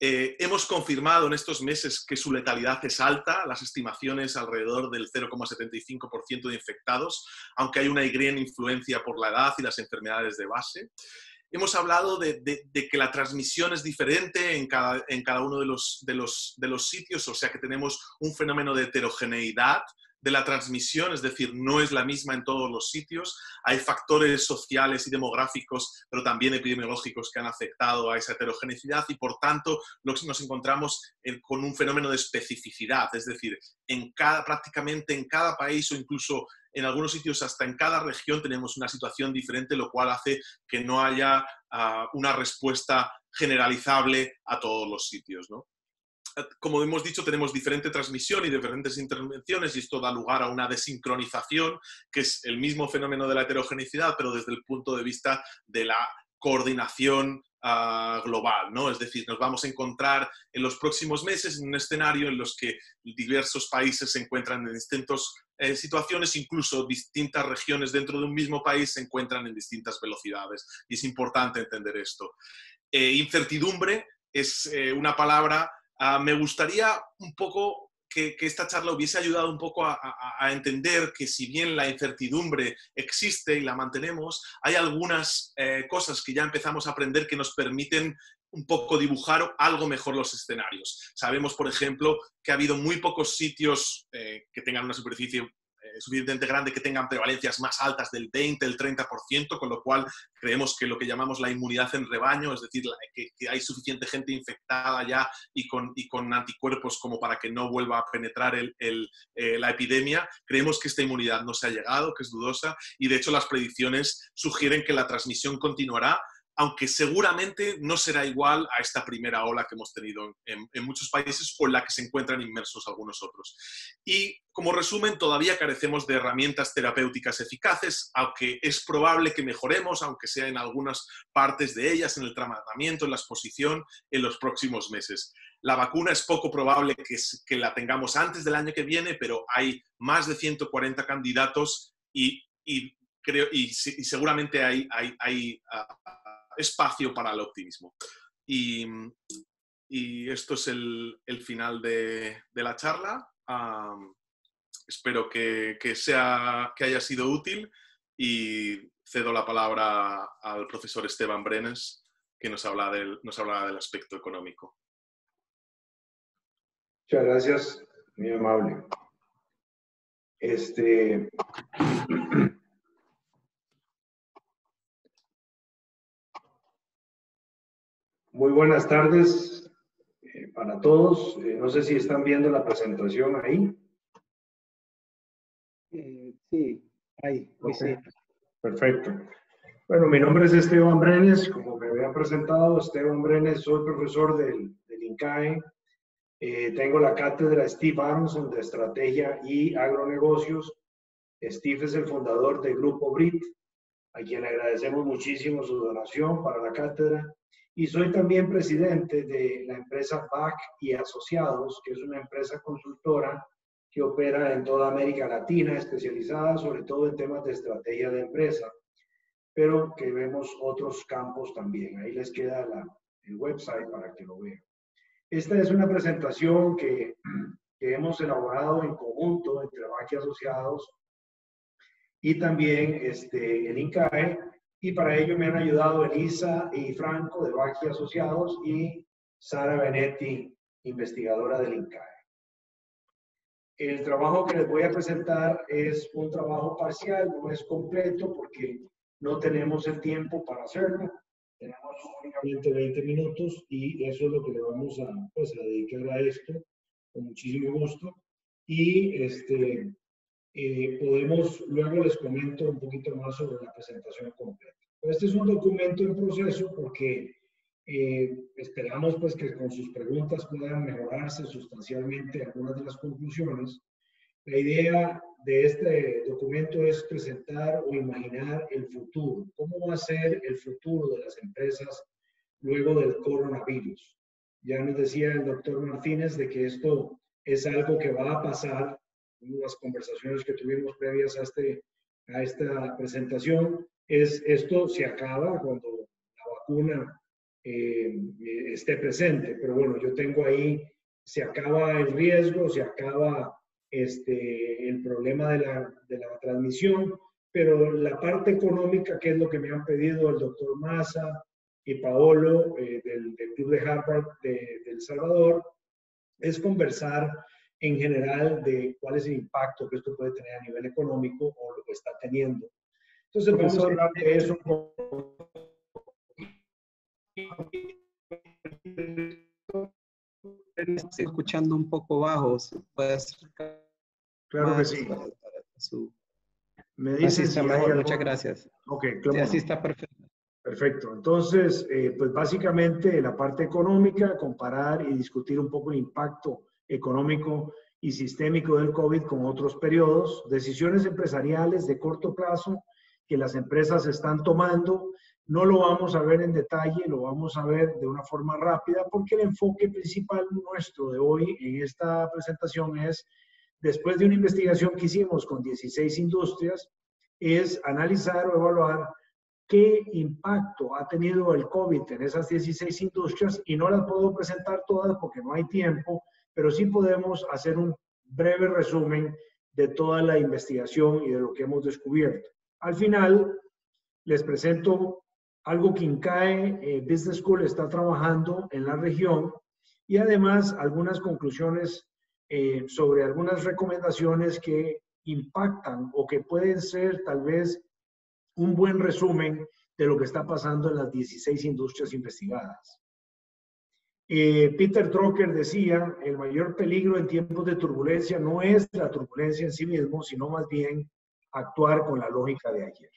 Hemos confirmado en estos meses que su letalidad es alta, las estimaciones alrededor del 0,75% de infectados, aunque hay una gran influencia por la edad y las enfermedades de base. Hemos hablado de que la transmisión es diferente en cada uno de los sitios, o sea que tenemos un fenómeno de heterogeneidad de la transmisión, es decir, no es la misma en todos los sitios. Hay factores sociales y demográficos, pero también epidemiológicos que han afectado a esa heterogeneidad y, por tanto, nos encontramos con un fenómeno de especificidad, es decir, prácticamente en cada país o incluso en algunos sitios hasta en cada región tenemos una situación diferente, lo cual hace que no haya una respuesta generalizable a todos los sitios, ¿no? Como hemos dicho, tenemos diferente transmisión y diferentes intervenciones y esto da lugar a una desincronización, que es el mismo fenómeno de la heterogeneidad, pero desde el punto de vista de la coordinación global, ¿no? Es decir, nos vamos a encontrar en los próximos meses en un escenario en los que diversos países se encuentran en distintas situaciones, incluso distintas regiones dentro de un mismo país se encuentran en distintas velocidades. Y es importante entender esto. Incertidumbre es una palabra. Me gustaría un poco que esta charla hubiese ayudado un poco a entender que, si bien la incertidumbre existe y la mantenemos, hay algunas cosas que ya empezamos a aprender que nos permiten un poco dibujar algo mejor los escenarios. Sabemos, por ejemplo, que ha habido muy pocos sitios que tengan una superficie suficientemente grande, que tengan prevalencias más altas del 20, el 30%, con lo cual creemos que lo que llamamos la inmunidad en rebaño, es decir, que hay suficiente gente infectada ya y con anticuerpos como para que no vuelva a penetrar la epidemia, creemos que esta inmunidad no se ha llegado, que es dudosa, y de hecho las predicciones sugieren que la transmisión continuará, aunque seguramente no será igual a esta primera ola que hemos tenido en muchos países o en la que se encuentran inmersos algunos otros. Y como resumen, todavía carecemos de herramientas terapéuticas eficaces, aunque es probable que mejoremos, aunque sea en algunas partes de ellas, en el tratamiento, en la exposición, en los próximos meses. La vacuna es poco probable que la tengamos antes del año que viene, pero hay más de 140 candidatos y seguramente hay espacio para el optimismo. Y esto es el final de la charla. Espero que haya sido útil y cedo la palabra al profesor Esteban Brenes, que nos hablará del aspecto económico. Muchas gracias, muy amable. Muy buenas tardes para todos. No sé si están viendo la presentación ahí. Sí, ahí. Okay. Sí. Perfecto. Bueno, mi nombre es Esteban Brenes. Como me había presentado, Esteban Brenes, soy profesor del INCAE. Tengo la cátedra Steve Aronson de Estrategia y Agronegocios. Steve es el fundador del Grupo BRIT, a quien agradecemos muchísimo su donación para la cátedra. Y soy también presidente de la empresa BAC y Asociados, que es una empresa consultora que opera en toda América Latina, especializada sobre todo en temas de estrategia de empresa, pero que vemos otros campos también. Ahí les queda el website para que lo vean. Esta es una presentación que hemos elaborado en conjunto entre BAC y Asociados y también el INCAE, Y para ello me han ayudado Elisa y Franco de Baxi Asociados y Sara Benetti, investigadora del INCAE. El trabajo que les voy a presentar es un trabajo parcial, no es completo porque no tenemos el tiempo para hacerlo. Tenemos únicamente 20 minutos y eso es lo que le vamos a, pues, a dedicar a esto con muchísimo gusto. Y luego les comento un poquito más sobre la presentación completa. Este es un documento en proceso porque esperamos pues que con sus preguntas puedan mejorarse sustancialmente algunas de las conclusiones. La idea de este documento es presentar o imaginar el futuro. ¿Cómo va a ser el futuro de las empresas luego del coronavirus? Ya nos decía el doctor Martínez de que esto es algo que va a pasar. En las conversaciones que tuvimos previas a esta presentación, esto se acaba cuando la vacuna esté presente. Pero bueno, yo tengo ahí, se acaba el riesgo, se acaba el problema de la transmisión, pero la parte económica, que es lo que me han pedido el doctor Massa y Paolo del Club de Harvard de El Salvador, es conversar en general de cuál es el impacto que esto puede tener a nivel económico o lo que está teniendo. Entonces vamos a hablar de eso. Estoy escuchando un poco bajo, ¿se puede acercar? Claro que sí. Me dice si mejor, muchas gracias. Ok, sí, así está perfecto. Perfecto. Entonces, pues básicamente la parte económica, comparar y discutir un poco el impacto económico y sistémico del COVID con otros periodos, decisiones empresariales de corto plazo que las empresas están tomando. No lo vamos a ver en detalle, lo vamos a ver de una forma rápida porque el enfoque principal nuestro de hoy en esta presentación es, después de una investigación que hicimos con 16 industrias, es analizar o evaluar qué impacto ha tenido el COVID en esas 16 industrias, y no las puedo presentar todas porque no hay tiempo, pero sí podemos hacer un breve resumen de toda la investigación y de lo que hemos descubierto. Al final, les presento algo que INCAE Business School está trabajando en la región y además algunas conclusiones sobre algunas recomendaciones que impactan o que pueden ser tal vez un buen resumen de lo que está pasando en las 16 industrias investigadas. Peter Drucker decía, el mayor peligro en tiempos de turbulencia no es la turbulencia en sí mismo, sino más bien actuar con la lógica de ayer.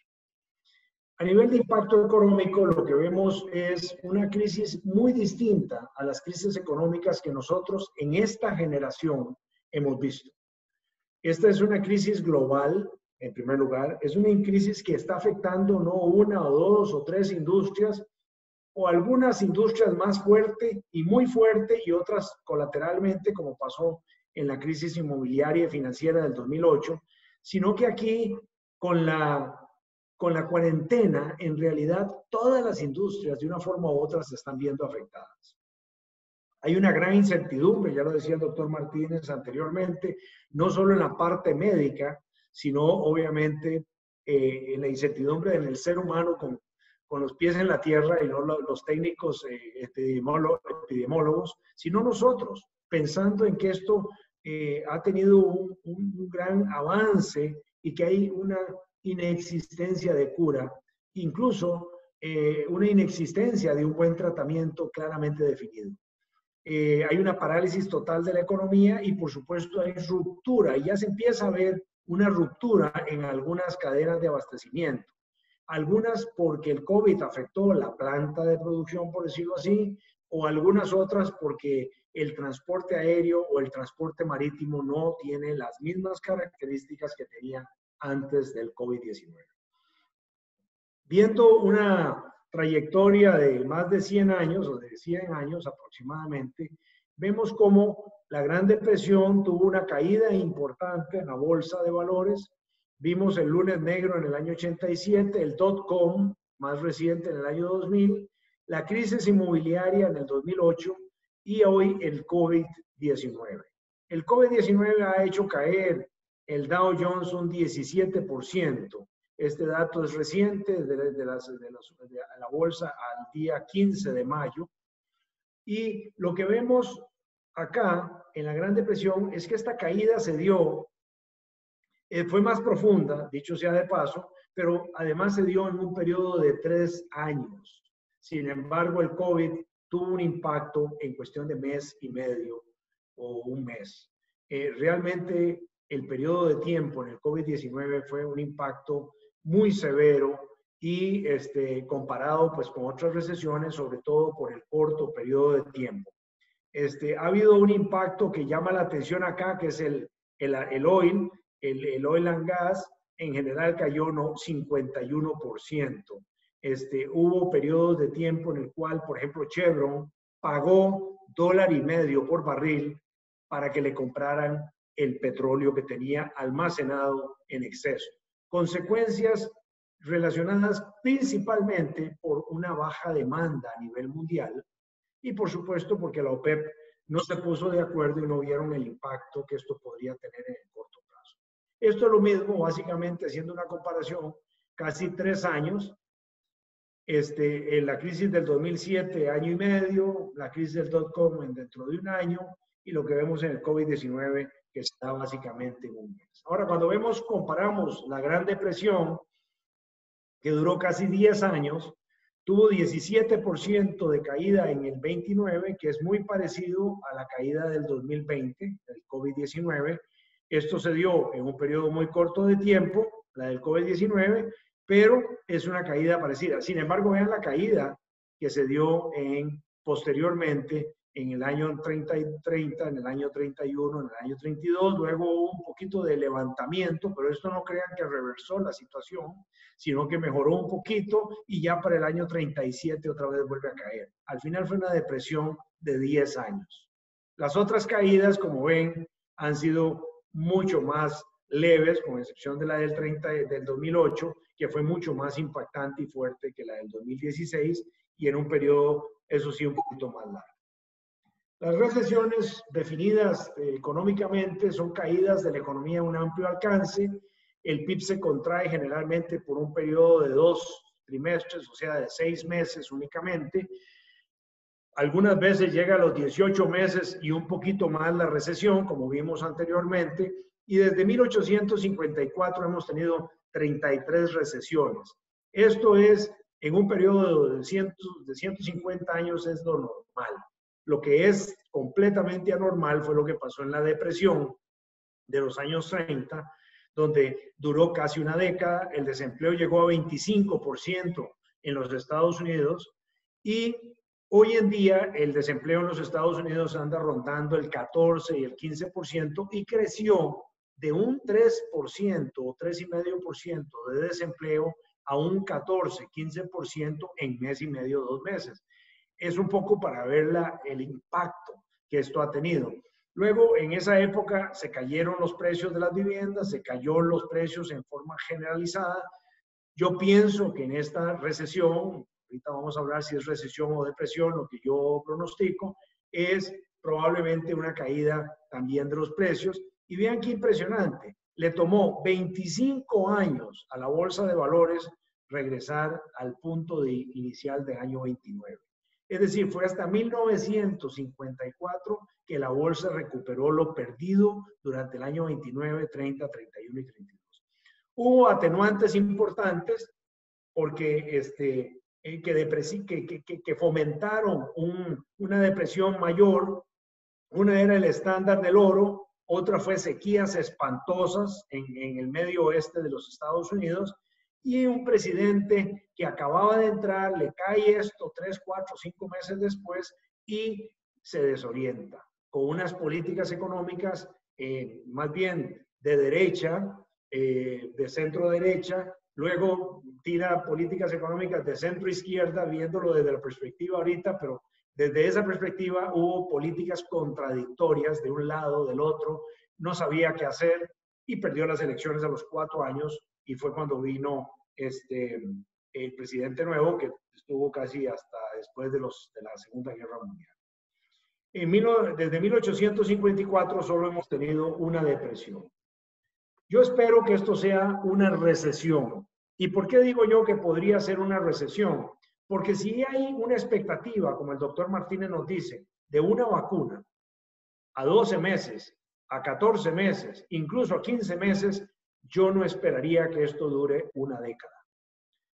A nivel de impacto económico, lo que vemos es una crisis muy distinta a las crisis económicas que nosotros en esta generación hemos visto. Esta es una crisis global, en primer lugar, es una crisis que está afectando no una o dos o tres industrias, o algunas industrias más fuerte y muy fuerte y otras colateralmente, como pasó en la crisis inmobiliaria y financiera del 2008, sino que aquí con la cuarentena, en realidad todas las industrias de una forma u otra se están viendo afectadas. Hay una gran incertidumbre, ya lo decía el doctor Martínez anteriormente, no solo en la parte médica, sino obviamente en la incertidumbre en el ser humano con los pies en la tierra y no los técnicos epidemiólogos, sino nosotros, pensando en que esto ha tenido un gran avance y que hay una inexistencia de cura, incluso una inexistencia de un buen tratamiento claramente definido. Hay una parálisis total de la economía y por supuesto hay ruptura, y ya se empieza a ver una ruptura en algunas cadenas de abastecimiento. Algunas porque el COVID afectó la planta de producción, por decirlo así, o algunas otras porque el transporte aéreo o el transporte marítimo no tiene las mismas características que tenía antes del COVID-19. Viendo una trayectoria de más de 100 años, o de 100 años aproximadamente, vemos cómo la Gran Depresión tuvo una caída importante en la bolsa de valores. Vimos el lunes negro en el año 87, el .com más reciente en el año 2000, la crisis inmobiliaria en el 2008 y hoy el COVID-19. El COVID-19 ha hecho caer el Dow Jones un 17%, Este dato es reciente, de la bolsa al día 15 de mayo. Y lo que vemos acá en la Gran Depresión es que esta caída se dio, fue más profunda, dicho sea de paso, pero además se dio en un periodo de 3 años. Sin embargo, el COVID tuvo un impacto en cuestión de mes y medio o un mes. Realmente el periodo de tiempo en el COVID-19 fue un impacto muy severo y comparado pues con otras recesiones, sobre todo por el corto periodo de tiempo. Ha habido un impacto que llama la atención acá, que es el oil and gas, en general cayó 51%. Hubo periodos de tiempo en el cual, por ejemplo, Chevron pagó $1.50 por barril para que le compraran el petróleo que tenía almacenado en exceso. Consecuencias relacionadas principalmente por una baja demanda a nivel mundial y, por supuesto, porque la OPEP no se puso de acuerdo y no vieron el impacto que esto podría tener en el corto plazo. Esto es lo mismo, básicamente, haciendo una comparación, casi 3 años, en la crisis del 2007, año y medio, la crisis del dot-com dentro de 1 año, y lo que vemos en el COVID-19, que está básicamente en 1 mes. Ahora, cuando comparamos la Gran Depresión, que duró casi 10 años, tuvo 17% de caída en el 29, que es muy parecido a la caída del 2020, del COVID-19. Esto se dio en un periodo muy corto de tiempo, la del COVID-19, pero es una caída parecida. Sin embargo, vean la caída que se dio posteriormente en el año 30, en el año 31, en el año 32. Luego hubo un poquito de levantamiento, pero esto no crean que reversó la situación, sino que mejoró un poquito y ya para el año 37 otra vez vuelve a caer. Al final fue una depresión de 10 años. Las otras caídas, como ven, han sido mucho más leves, con excepción de la del 2008, que fue mucho más impactante y fuerte que la del 2016, y en un periodo, eso sí, un poquito más largo. Las recesiones definidas económicamente son caídas de la economía a un amplio alcance. El PIB se contrae generalmente por un periodo de 2 trimestres, o sea, de 6 meses únicamente. Algunas veces llega a los 18 meses y un poquito más la recesión, como vimos anteriormente. Y desde 1854 hemos tenido 33 recesiones. Esto es, en un periodo de 150 años, es lo normal. Lo que es completamente anormal fue lo que pasó en la depresión de los años 30, donde duró casi una década, el desempleo llegó a 25% en los Estados Unidos y hoy en día el desempleo en los Estados Unidos anda rondando el 14 y el 15% y creció de un 3% o 3,5% de desempleo a un 14, 15% en mes y medio, 2 meses. Es un poco para ver el impacto que esto ha tenido. Luego, en esa época, se cayeron los precios de las viviendas, se cayó los precios en forma generalizada. Yo pienso que en esta recesión, ahorita vamos a hablar si es recesión o depresión, lo que yo pronostico, es probablemente una caída también de los precios. Y vean qué impresionante, le tomó 25 años a la Bolsa de Valores regresar al punto inicial del año 29. Es decir, fue hasta 1954 que la bolsa recuperó lo perdido durante el año 29, 30, 31 y 32. Hubo atenuantes importantes porque que fomentaron una depresión mayor. Una era el estándar del oro, otra fue sequías espantosas en el medio oeste de los Estados Unidos, y un presidente que acababa de entrar, le cae esto 3, 4, 5 meses después y se desorienta con unas políticas económicas más bien de derecha, de centro derecha, luego tira políticas económicas de centro izquierda, viéndolo desde la perspectiva ahorita, pero desde esa perspectiva hubo políticas contradictorias de un lado, del otro, no sabía qué hacer y perdió las elecciones a los 4 años. Y fue cuando vino el presidente nuevo, que estuvo casi hasta después de la Segunda Guerra Mundial. Desde 1854 solo hemos tenido una depresión. Yo espero que esto sea una recesión. ¿Y por qué digo yo que podría ser una recesión? Porque si hay una expectativa, como el doctor Martínez nos dice, de una vacuna a 12 meses, a 14 meses, incluso a 15 meses, yo no esperaría que esto dure una década.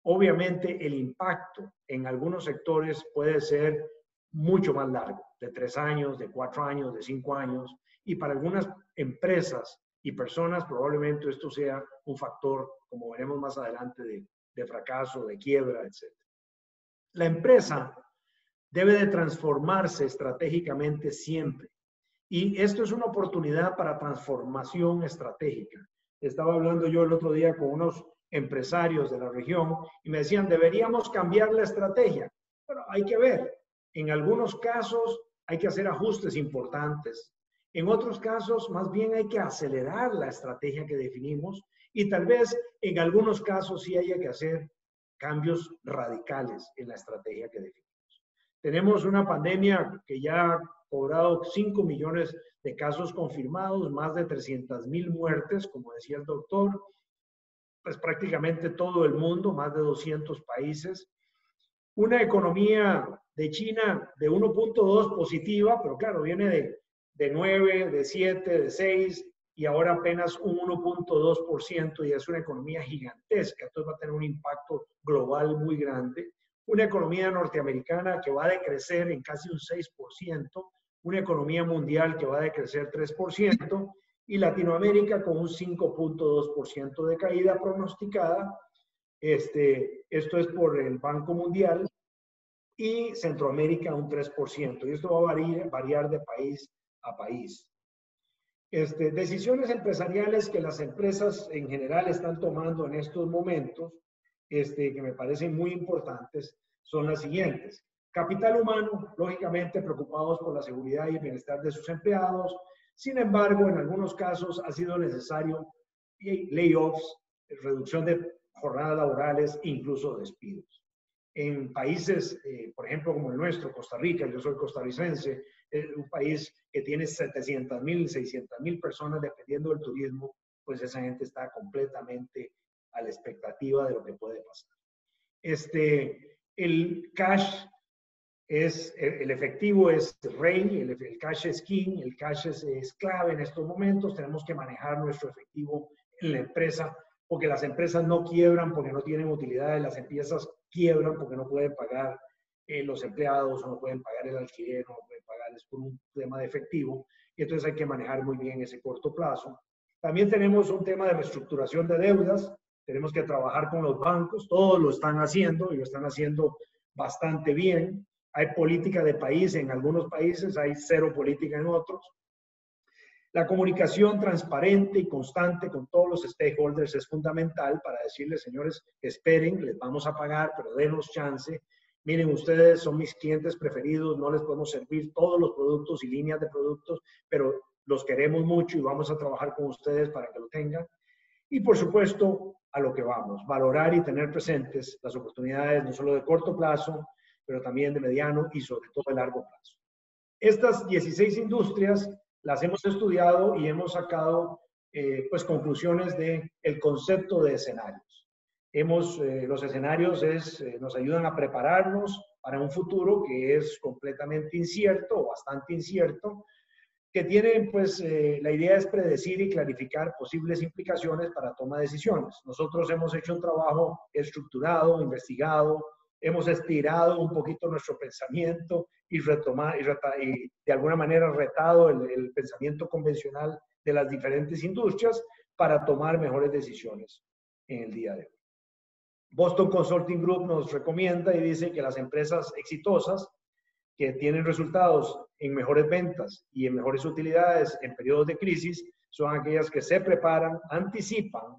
Obviamente el impacto en algunos sectores puede ser mucho más largo, de 3 años, de 4 años, de 5 años, y para algunas empresas y personas probablemente esto sea un factor, como veremos más adelante, de fracaso, de quiebra, etc. La empresa debe de transformarse estratégicamente siempre. Y esto es una oportunidad para transformación estratégica. Estaba hablando yo el otro día con unos empresarios de la región y me decían, deberíamos cambiar la estrategia. Bueno, hay que ver. En algunos casos hay que hacer ajustes importantes. En otros casos, más bien hay que acelerar la estrategia que definimos y tal vez en algunos casos sí haya que hacer cambios radicales en la estrategia que definimos. Tenemos una pandemia que ya ha cobrado 5 millones de casos confirmados, más de 300,000 muertes, como decía el doctor, pues prácticamente todo el mundo, más de 200 países. Una economía de China de 1.2 positiva, pero claro, viene de 9, de 7, de 6 y ahora apenas un 1.2% y es una economía gigantesca, entonces va a tener un impacto global muy grande. Una economía norteamericana que va a decrecer en casi un 6%, una economía mundial que va a decrecer 3% y Latinoamérica con un 5.2% de caída pronosticada. Esto es por el Banco Mundial y Centroamérica un 3%. Y esto va a variar de país a país. Decisiones empresariales que las empresas en general están tomando en estos momentos, que me parecen muy importantes, son las siguientes. Capital humano, lógicamente preocupados por la seguridad y el bienestar de sus empleados. Sin embargo, en algunos casos ha sido necesario layoffs, reducción de jornadas laborales, incluso despidos. En países, por ejemplo, como el nuestro, Costa Rica, yo soy costarricense, un país que tiene 700,000, 600,000 personas dependiendo del turismo, pues esa gente está completamente a la expectativa de lo que puede pasar. El cash es, el efectivo es rey, el cash es king, el cash es clave en estos momentos, tenemos que manejar nuestro efectivo en la empresa, porque las empresas no quiebran porque no tienen utilidades, las empresas quiebran porque no pueden pagar los empleados, o no pueden pagar el alquiler, o no pueden pagar, es por un tema de efectivo, y entonces hay que manejar muy bien ese corto plazo. También tenemos un tema de reestructuración de deudas, tenemos que trabajar con los bancos, todos lo están haciendo y lo están haciendo bastante bien. Hay política de país en algunos países, hay cero política en otros. La comunicación transparente y constante con todos los stakeholders es fundamental para decirles, señores, esperen, les vamos a pagar, pero denos chance. Miren, ustedes son mis clientes preferidos, no les podemos servir todos los productos y líneas de productos, pero los queremos mucho y vamos a trabajar con ustedes para que lo tengan. Y por supuesto, a lo que vamos, valorar y tener presentes las oportunidades no solo de corto plazo, pero también de mediano y sobre todo de largo plazo. Estas 16 industrias las hemos estudiado y hemos sacado pues conclusiones del concepto de escenarios. Los escenarios nos ayudan a prepararnos para un futuro que es completamente incierto o bastante incierto, que tiene pues la idea es predecir y clarificar posibles implicaciones para toma de decisiones. Nosotros hemos hecho un trabajo estructurado, investigado, hemos estirado un poquito nuestro pensamiento y de alguna manera retado el pensamiento convencional de las diferentes industrias para tomar mejores decisiones en el día de hoy. Boston Consulting Group nos recomienda y dice que las empresas exitosas que tienen resultados en mejores ventas y en mejores utilidades en periodos de crisis son aquellas que se preparan, anticipan,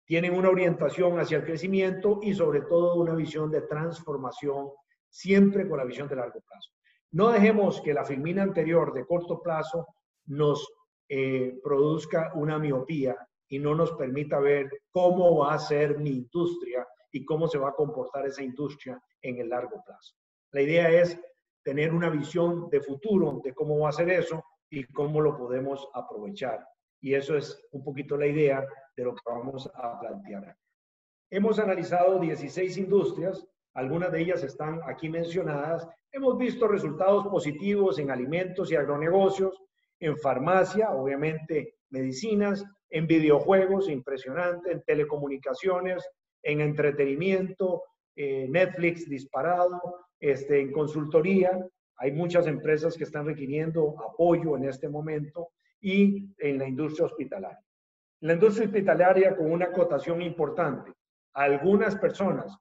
tienen una orientación hacia el crecimiento y sobre todo una visión de transformación, siempre con la visión de largo plazo. No dejemos que la filmina anterior de corto plazo nos produzca una miopía y no nos permita ver cómo va a ser mi industria y cómo se va a comportar esa industria en el largo plazo. La idea es tener una visión de futuro de cómo va a ser eso y cómo lo podemos aprovechar. Y eso es un poquito la idea de lo que vamos a plantear. Hemos analizado 16 industrias, algunas de ellas están aquí mencionadas. Hemos visto resultados positivos en alimentos y agronegocios, en farmacia, obviamente medicinas, en videojuegos, impresionante, en telecomunicaciones, en entretenimiento, Netflix disparado, en consultoría. Hay muchas empresas que están requiriendo apoyo en este momento, y en la industria hospitalaria. La industria hospitalaria con una acotación importante. Algunas personas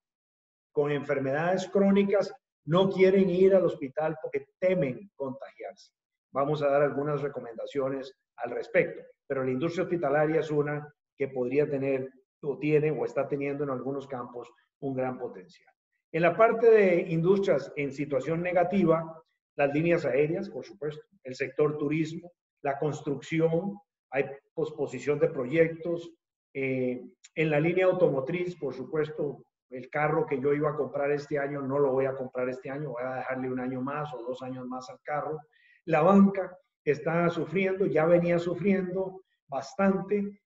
con enfermedades crónicas no quieren ir al hospital porque temen contagiarse. Vamos a dar algunas recomendaciones al respecto, pero la industria hospitalaria es una que podría tener, o tiene, o está teniendo en algunos campos un gran potencial. En la parte de industrias en situación negativa, las líneas aéreas, por supuesto, el sector turismo, la construcción, hay posposición de proyectos. En la línea automotriz, por supuesto, el carro que yo iba a comprar este año no lo voy a comprar este año, voy a dejarle un año más o 2 años más al carro. La banca está sufriendo, ya venía sufriendo bastante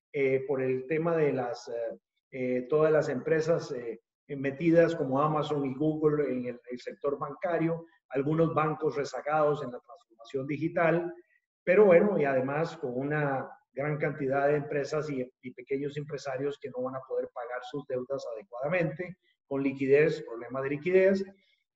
por el tema de todas las empresas metidas como Amazon y Google en el sector bancario, algunos bancos rezagados en la transformación digital, pero bueno, y además con una gran cantidad de empresas y pequeños empresarios que no van a poder pagar sus deudas adecuadamente, con liquidez, problema de liquidez.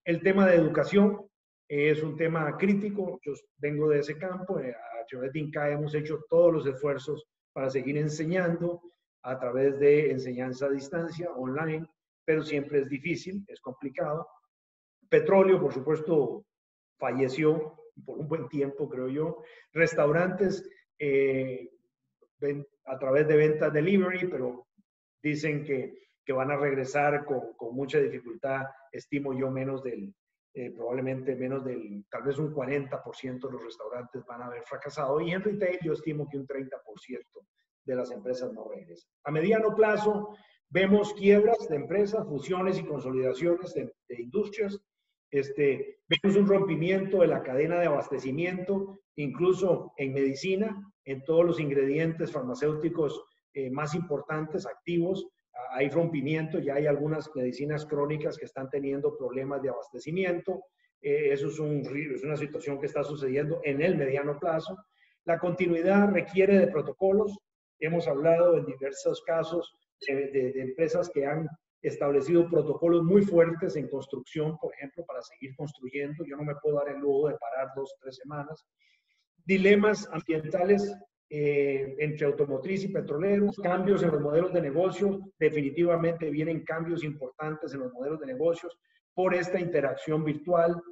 El tema de educación es un tema crítico. Yo vengo de ese campo. A través de INCAE hemos hecho todos los esfuerzos para seguir enseñando a través de enseñanza a distancia, online, pero siempre es difícil, es complicado. Petróleo, por supuesto, falleció por un buen tiempo, creo yo. Restaurantes a través de ventas delivery, pero dicen que van a regresar con mucha dificultad. Estimo yo probablemente menos del, tal vez un 40% de los restaurantes van a haber fracasado. Y en retail yo estimo que un 30% de las empresas no regresan. A mediano plazo vemos quiebras de empresas, fusiones y consolidaciones de industrias. Vemos un rompimiento de la cadena de abastecimiento, incluso en medicina, en todos los ingredientes farmacéuticos más importantes, activos. Hay rompimiento, ya hay algunas medicinas crónicas que están teniendo problemas de abastecimiento. Eso es una situación que está sucediendo en el mediano plazo. La continuidad requiere de protocolos. Hemos hablado en diversos casos de empresas que han establecido protocolos muy fuertes en construcción, por ejemplo, para seguir construyendo. Yo no me puedo dar el lujo de parar 2 o 3 semanas. Dilemas ambientales entre automotriz y petroleros, cambios en los modelos de negocios. Definitivamente vienen cambios importantes en los modelos de negocios por esta interacción virtual.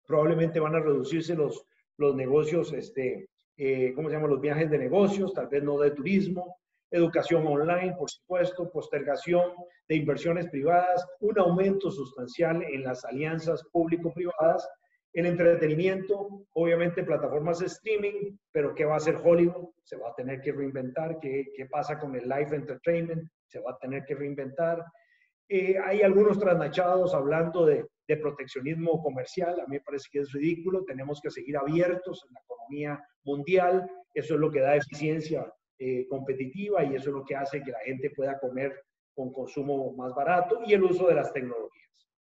Probablemente van a reducirse los negocios, ¿cómo se llama? Los viajes de negocios, tal vez no de turismo. Educación online, por supuesto, postergación de inversiones privadas, un aumento sustancial en las alianzas público-privadas. El entretenimiento, obviamente plataformas de streaming, pero ¿qué va a hacer Hollywood? Se va a tener que reinventar. ¿Qué pasa con el live entertainment? Se va a tener que reinventar. Hay algunos trasnochados hablando de proteccionismo comercial. A mí me parece que es ridículo. Tenemos que seguir abiertos en la economía mundial. Eso es lo que da eficiencia competitiva, y eso es lo que hace que la gente pueda comer con consumo más barato, y el uso de las tecnologías.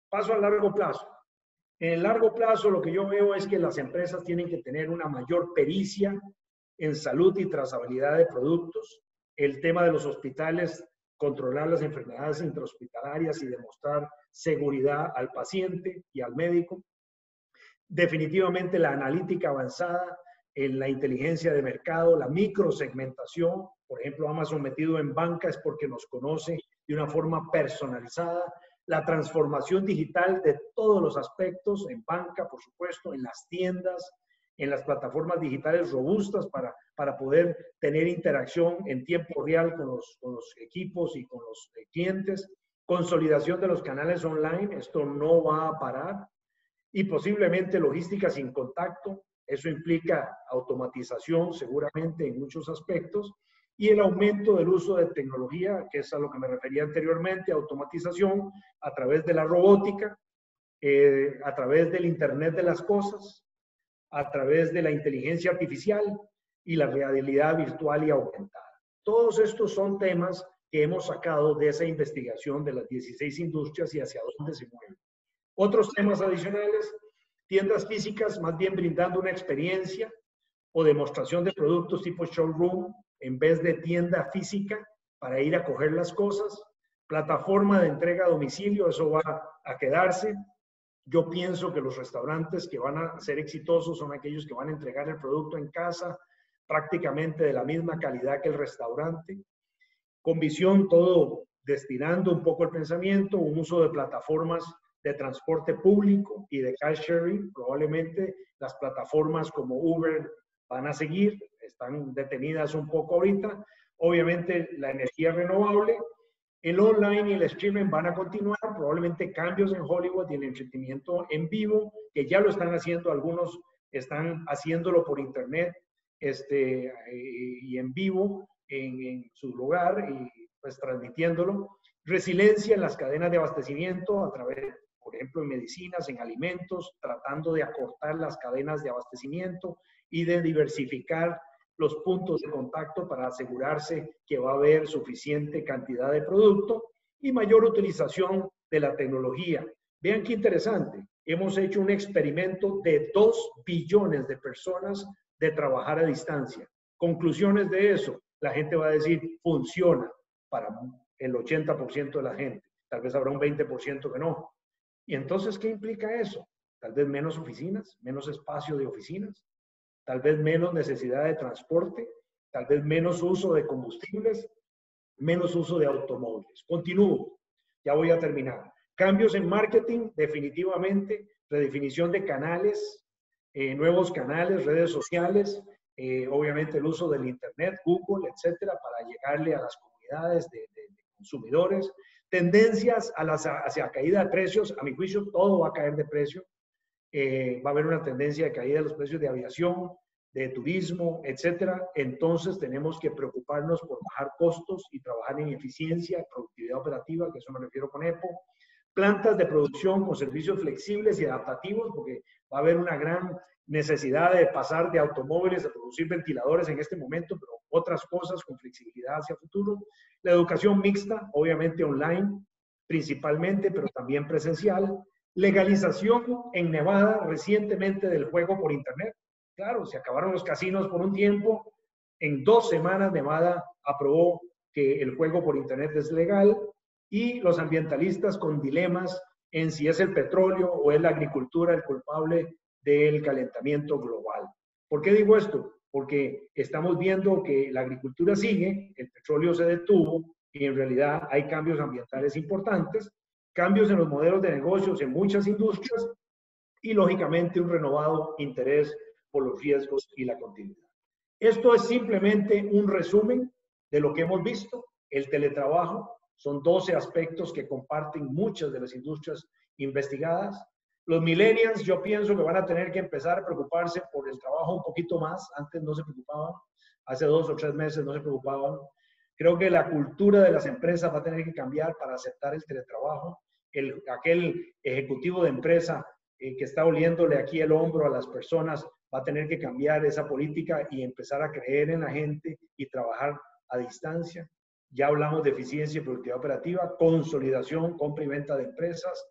Paso a largo plazo. En el largo plazo, lo que yo veo es que las empresas tienen que tener una mayor pericia en salud y trazabilidad de productos. El tema de los hospitales, controlar las enfermedades intrahospitalarias y demostrar seguridad al paciente y al médico. Definitivamente la analítica avanzada, en la inteligencia de mercado, la microsegmentación. Por ejemplo, Amazon metido en banca es porque nos conoce de una forma personalizada. La transformación digital de todos los aspectos, en banca, por supuesto, en las tiendas, en las plataformas digitales robustas para poder tener interacción en tiempo real con los equipos y con los clientes. Consolidación de los canales online, esto no va a parar. Y posiblemente logística sin contacto. Eso implica automatización seguramente en muchos aspectos, y el aumento del uso de tecnología, que es a lo que me refería anteriormente, automatización a través de la robótica, a través del Internet de las cosas, a través de la inteligencia artificial y la realidad virtual y aumentada. Todos estos son temas que hemos sacado de esa investigación de las 16 industrias y hacia dónde se mueven. Otros temas adicionales, tiendas físicas más bien brindando una experiencia o demostración de productos tipo showroom en vez de tienda física para ir a coger las cosas. Plataforma de entrega a domicilio, eso va a quedarse. Yo pienso que los restaurantes que van a ser exitosos son aquellos que van a entregar el producto en casa prácticamente de la misma calidad que el restaurante. Con visión, todo destinando un poco el pensamiento, un uso de plataformas de transporte público y de car sharing. Probablemente las plataformas como Uber van a seguir, están detenidas un poco ahorita. Obviamente la energía renovable, el online y el streaming van a continuar, probablemente cambios en Hollywood y el entretenimiento en vivo, que ya lo están haciendo, algunos están haciéndolo por internet y en vivo en su lugar y pues transmitiéndolo. Resiliencia en las cadenas de abastecimiento a través, por ejemplo, en medicinas, en alimentos, tratando de acortar las cadenas de abastecimiento y de diversificar los puntos de contacto para asegurarse que va a haber suficiente cantidad de producto y mayor utilización de la tecnología. Vean qué interesante. Hemos hecho un experimento de 2 billones de personas de trabajar a distancia. Conclusiones de eso. La gente va a decir, funciona para el 80% de la gente. Tal vez habrá un 20% que no. ¿Y entonces qué implica eso? Tal vez menos oficinas, menos espacio de oficinas, tal vez menos necesidad de transporte, tal vez menos uso de combustibles, menos uso de automóviles. Continúo, ya voy a terminar. Cambios en marketing, definitivamente, redefinición de canales, nuevos canales, redes sociales, obviamente el uso del internet, Google, etcétera, para llegarle a las comunidades de consumidores. Tendencias hacia caída de precios, a mi juicio todo va a caer de precio. Va a haber una tendencia de caída de los precios de aviación, de turismo, etcétera. Entonces tenemos que preocuparnos por bajar costos y trabajar en eficiencia, productividad operativa, que eso me refiero con EPO. Plantas de producción con servicios flexibles y adaptativos, porque va a haber una gran necesidad de pasar de automóviles a producir ventiladores en este momento, pero otras cosas con flexibilidad hacia futuro. La educación mixta, obviamente online, principalmente, pero también presencial. Legalización en Nevada recientemente del juego por internet. Claro, se acabaron los casinos por un tiempo. En 2 semanas Nevada aprobó que el juego por internet es legal y los ambientalistas con dilemas en si es el petróleo o es la agricultura el culpable del calentamiento global. ¿Por qué digo esto? Porque estamos viendo que la agricultura sigue, el petróleo se detuvo y en realidad hay cambios ambientales importantes, cambios en los modelos de negocios en muchas industrias y, lógicamente, un renovado interés por los riesgos y la continuidad. Esto es simplemente un resumen de lo que hemos visto. El teletrabajo son 12 aspectos que comparten muchas de las industrias investigadas. Los millennials, yo pienso que van a tener que empezar a preocuparse por el trabajo un poquito más. Antes no se preocupaban, hace 2 o 3 meses no se preocupaban. Creo que la cultura de las empresas va a tener que cambiar para aceptar el teletrabajo. Aquel ejecutivo de empresa que está oliéndole aquí el hombro a las personas va a tener que cambiar esa política y empezar a creer en la gente y trabajar a distancia. Ya hablamos de eficiencia y productividad operativa, consolidación, compra y venta de empresas,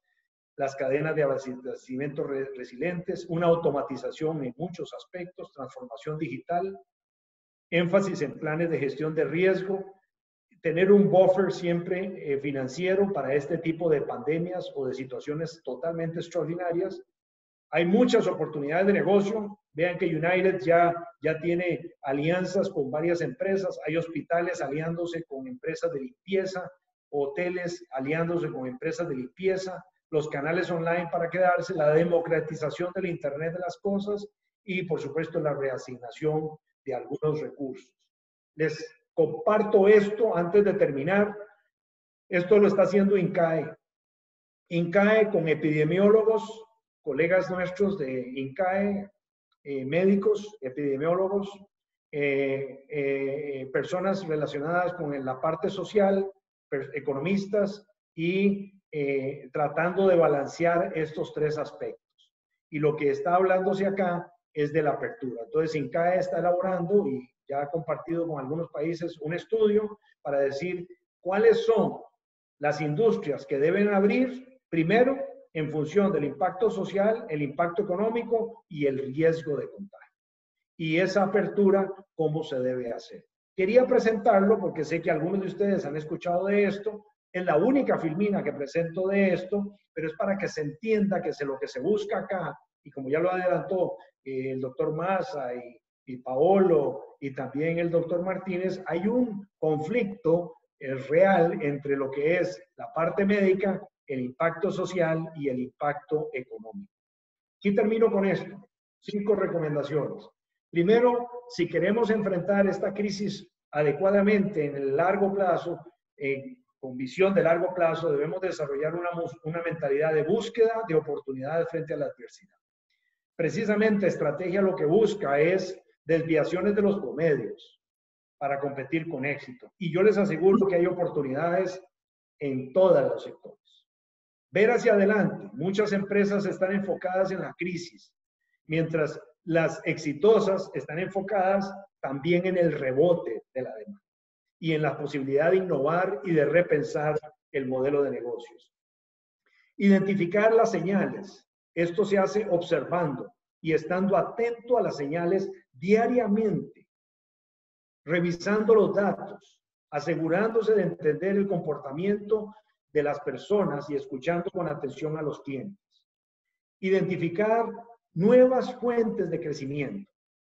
las cadenas de abastecimiento resilientes, una automatización en muchos aspectos, transformación digital, énfasis en planes de gestión de riesgo, tener un buffer siempre financiero para este tipo de pandemias o de situaciones totalmente extraordinarias. Hay muchas oportunidades de negocio. Vean que United ya tiene alianzas con varias empresas. Hay hospitales aliándose con empresas de limpieza, hoteles aliándose con empresas de limpieza, los canales online para quedarse, la democratización del Internet de las cosas y, por supuesto, la reasignación de algunos recursos. Les comparto esto antes de terminar. Esto lo está haciendo INCAE. INCAE con epidemiólogos, colegas nuestros de INCAE, médicos, epidemiólogos, personas relacionadas con la parte social, economistas y tratando de balancear estos 3 aspectos. Y lo que está hablándose acá es de la apertura. Entonces, INCAE está elaborando y ya ha compartido con algunos países un estudio para decir cuáles son las industrias que deben abrir primero en función del impacto social, el impacto económico y el riesgo de contagio. Y esa apertura, ¿cómo se debe hacer? Quería presentarlo porque sé que algunos de ustedes han escuchado de esto. Es la única filmina que presento de esto, pero es para que se entienda que lo que se busca acá, y como ya lo adelantó el doctor Massa y Paolo y también el doctor Martínez, hay un conflicto real entre lo que es la parte médica, el impacto social y el impacto económico. Aquí termino con esto. 5 recomendaciones. Primero, si queremos enfrentar esta crisis adecuadamente en el largo plazo, con visión de largo plazo, debemos desarrollar una mentalidad de búsqueda de oportunidades frente a la adversidad. Precisamente, estrategia lo que busca es desviaciones de los promedios para competir con éxito. Y yo les aseguro que hay oportunidades en todos los sectores. Ver hacia adelante. Muchas empresas están enfocadas en la crisis, mientras las exitosas están enfocadas también en el rebote de la demanda y en la posibilidad de innovar y de repensar el modelo de negocios. Identificar las señales. Esto se hace observando y estando atento a las señales diariamente, revisando los datos, asegurándose de entender el comportamiento de las personas y escuchando con atención a los clientes. Identificar nuevas fuentes de crecimiento.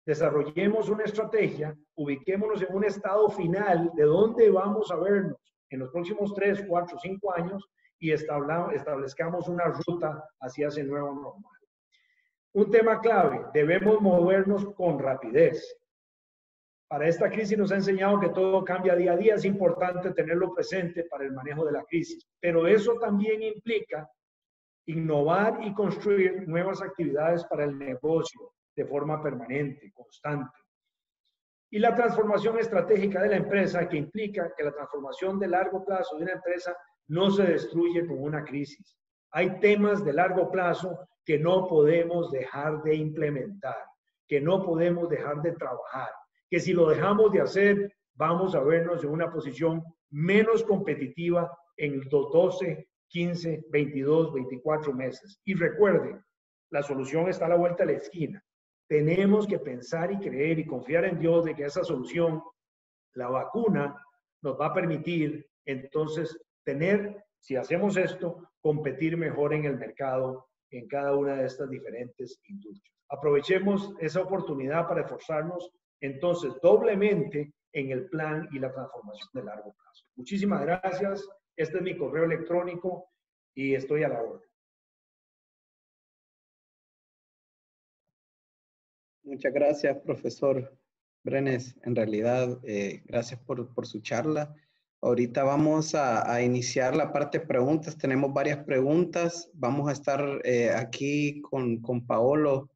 Desarrollemos una estrategia, ubiquémonos en un estado final de dónde vamos a vernos en los próximos 3, 4, 5 años y establezcamos una ruta hacia ese nuevo normal. Un tema clave, debemos movernos con rapidez. Para esta crisis nos ha enseñado que todo cambia día a día, es importante tenerlo presente para el manejo de la crisis, pero eso también implica innovar y construir nuevas actividades para el negocio de forma permanente, constante. Y la transformación estratégica de la empresa, que implica que la transformación de largo plazo de una empresa no se destruye con una crisis. Hay temas de largo plazo que no podemos dejar de implementar, que no podemos dejar de trabajar, que si lo dejamos de hacer, vamos a vernos en una posición menos competitiva en los 12, 15, 22, 24 meses. Y recuerden, la solución está a la vuelta de la esquina. Tenemos que pensar y creer y confiar en Dios de que esa solución, la vacuna, nos va a permitir entonces tener, si hacemos esto, competir mejor en el mercado en cada una de estas diferentes industrias. Aprovechemos esa oportunidad para esforzarnos entonces doblemente en el plan y la transformación de largo plazo. Muchísimas gracias. Este es mi correo electrónico y estoy a la orden. Muchas gracias, profesor Brenes. En realidad, gracias por su charla. Ahorita vamos a iniciar la parte de preguntas. Tenemos varias preguntas. Vamos a estar aquí con Paolo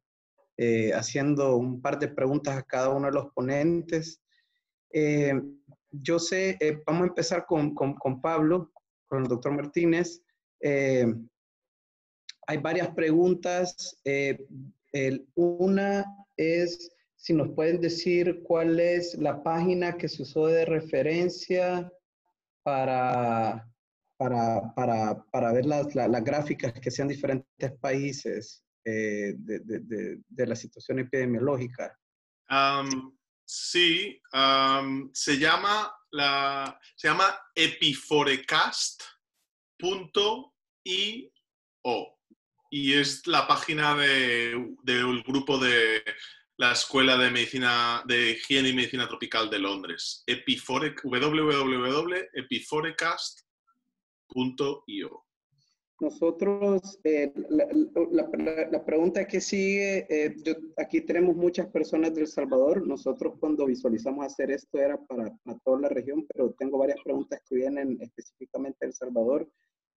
haciendo un par de preguntas a cada uno de los ponentes. Yo sé, vamos a empezar con Pablo, con el doctor Martínez. Hay varias preguntas. Una es si nos pueden decir cuál es la página que se usó de referencia para ver las gráficas que sean diferentes países de la situación epidemiológica. Sí, se llama epiforecast.io y es la página del grupo de la Escuela de Higiene y Medicina Tropical de Londres. www.epiforecast.io. Nosotros, la pregunta que sigue, aquí tenemos muchas personas de El Salvador. Nosotros cuando visualizamos hacer esto era para toda la región, pero tengo varias preguntas que vienen específicamente de El Salvador.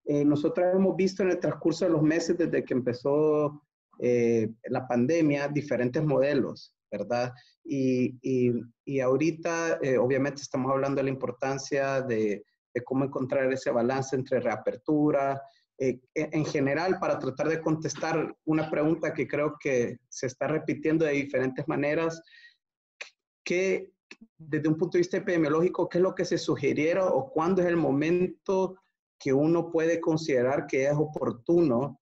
Nosotros hemos visto en el transcurso de los meses desde que empezó la pandemia diferentes modelos, ¿verdad? Y ahorita obviamente estamos hablando de la importancia de cómo encontrar ese balance entre reapertura, en general, para tratar de contestar una pregunta que creo que se está repitiendo de diferentes maneras. ¿Qué desde un punto de vista epidemiológico, ¿qué es lo que se sugiriera o cuándo es el momento que uno puede considerar que es oportuno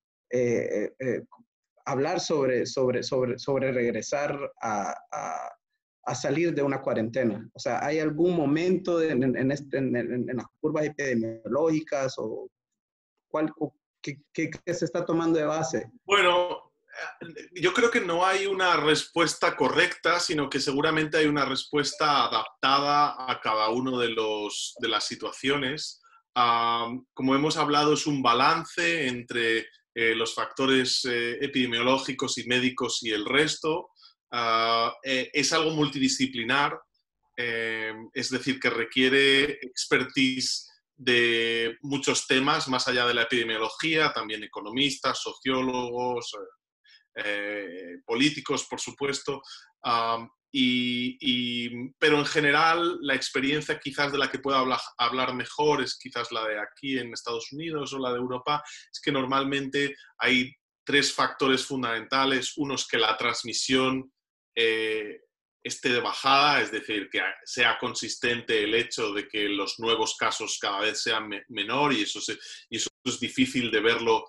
hablar sobre regresar a salir de una cuarentena? O sea, ¿hay algún momento en las curvas epidemiológicas o qué se está tomando de base? Bueno, yo creo que no hay una respuesta correcta, sino que seguramente hay una respuesta adaptada a cada uno de las situaciones. Como hemos hablado, es un balance entre los factores epidemiológicos y médicos y el resto. Es algo multidisciplinar, es decir, que requiere expertise de muchos temas, más allá de la epidemiología, también economistas, sociólogos, políticos, por supuesto. Pero en general, la experiencia quizás de la que puedo hablar mejor es quizás la de aquí en Estados Unidos o la de Europa, es que normalmente hay 3 factores fundamentales. Uno es que la transmisión esté de bajada, es decir, que sea consistente el hecho de que los nuevos casos cada vez sean menor, y eso es difícil de verlo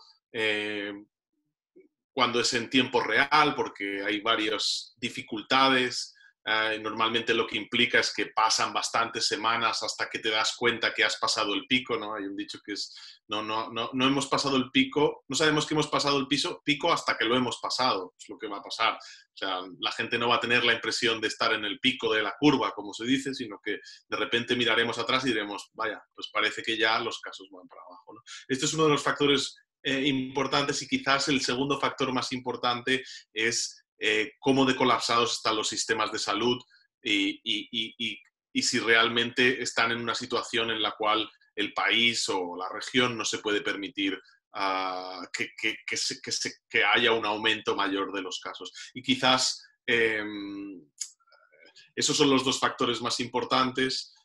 cuando es en tiempo real, porque hay varias dificultades. Normalmente lo que implica es que pasan bastantes semanas hasta que te das cuenta que has pasado el pico, ¿no? Hay un dicho que es, no hemos pasado el pico, no sabemos que hemos pasado el pico hasta que lo hemos pasado, es lo que va a pasar. O sea, la gente no va a tener la impresión de estar en el pico de la curva, como se dice, sino que de repente miraremos atrás y diremos, vaya, pues parece que ya los casos van para abajo, ¿no? Este es uno de los factores importantes, y quizás el segundo factor más importante es cómo de colapsados están los sistemas de salud y si realmente están en una situación en la cual el país o la región no se puede permitir que haya un aumento mayor de los casos. Y quizás esos son los 2 factores más importantes.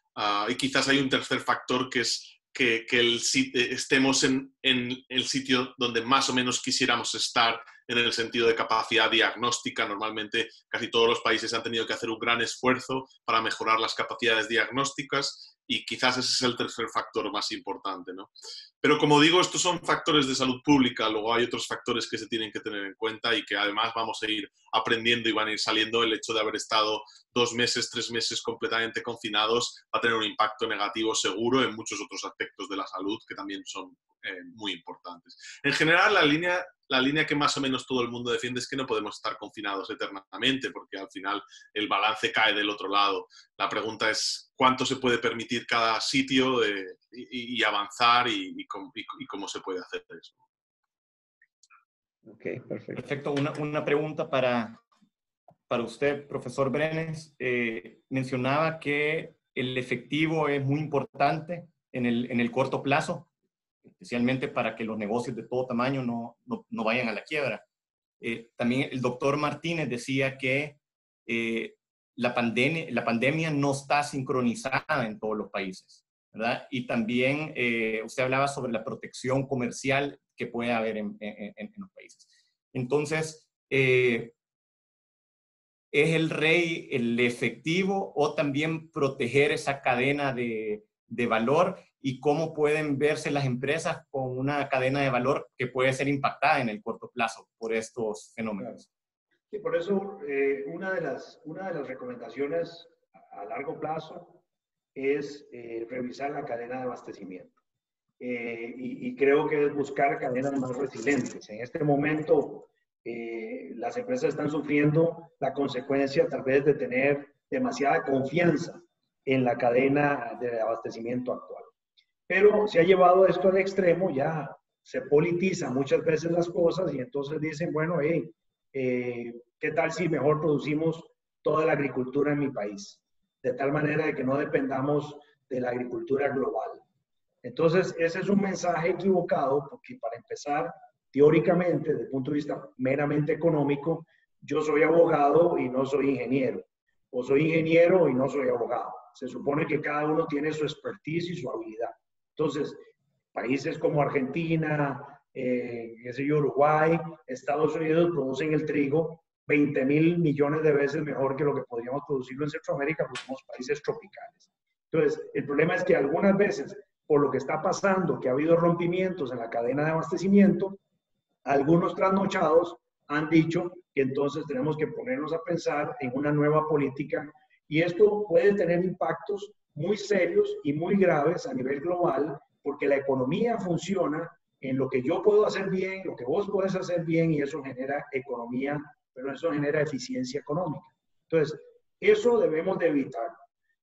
Y quizás hay un tercer factor, que es que estemos en el sitio donde más o menos quisiéramos estar en el sentido de capacidad diagnóstica. Normalmente casi todos los países han tenido que hacer un gran esfuerzo para mejorar las capacidades diagnósticas, y quizás ese es el tercer factor más importante, ¿no? Pero como digo, estos son factores de salud pública. Luego hay otros factores que se tienen que tener en cuenta y que además vamos a ir aprendiendo y van a ir saliendo. El hecho de haber estado 2 meses, 3 meses completamente confinados va a tener un impacto negativo seguro en muchos otros aspectos de la salud que también son muy importantes. En general, la línea que más o menos todo el mundo defiende es que no podemos estar confinados eternamente, porque al final el balance cae del otro lado. La pregunta es cuánto se puede permitir cada sitio y avanzar y cómo se puede hacer eso. Ok, perfecto. Perfecto. Una pregunta para usted, profesor Brenes. Mencionaba que el efectivo es muy importante en el corto plazo, especialmente para que los negocios de todo tamaño no vayan a la quiebra. También el doctor Martínez decía que la pandemia no está sincronizada en todos los países, ¿verdad? Y también usted hablaba sobre la protección comercial que puede haber en los países. Entonces, ¿es el rey el efectivo o también proteger esa cadena de valor? ¿Y cómo pueden verse las empresas con una cadena de valor que puede ser impactada en el corto plazo por estos fenómenos? Sí, por eso una de las recomendaciones a largo plazo es revisar la cadena de abastecimiento. Y creo que es buscar cadenas más resilientes. En este momento, las empresas están sufriendo la consecuencia tal vez de tener demasiada confianza en la cadena de abastecimiento actual. Pero se ha llevado esto al extremo, ya se politiza muchas veces las cosas y entonces dicen, bueno, ¿qué tal si mejor producimos toda la agricultura en mi país? De tal manera de que no dependamos de la agricultura global. Entonces, ese es un mensaje equivocado, porque para empezar, teóricamente, desde el punto de vista meramente económico, yo soy abogado y no soy ingeniero, o soy ingeniero y no soy abogado. Se supone que cada uno tiene su expertise y su habilidad. Entonces, países como Argentina, Uruguay, Estados Unidos producen el trigo 20.000 millones de veces mejor que lo que podríamos producirlo en Centroamérica, porque somos países tropicales. Entonces, el problema es que algunas veces, por lo que está pasando, que ha habido rompimientos en la cadena de abastecimiento, algunos trasnochados han dicho que entonces tenemos que ponernos a pensar en una nueva política, y esto puede tener impactos muy serios y muy graves a nivel global, porque la economía funciona en lo que yo puedo hacer bien, lo que vos podés hacer bien, y eso genera economía, pero eso genera eficiencia económica. Entonces, eso debemos de evitar.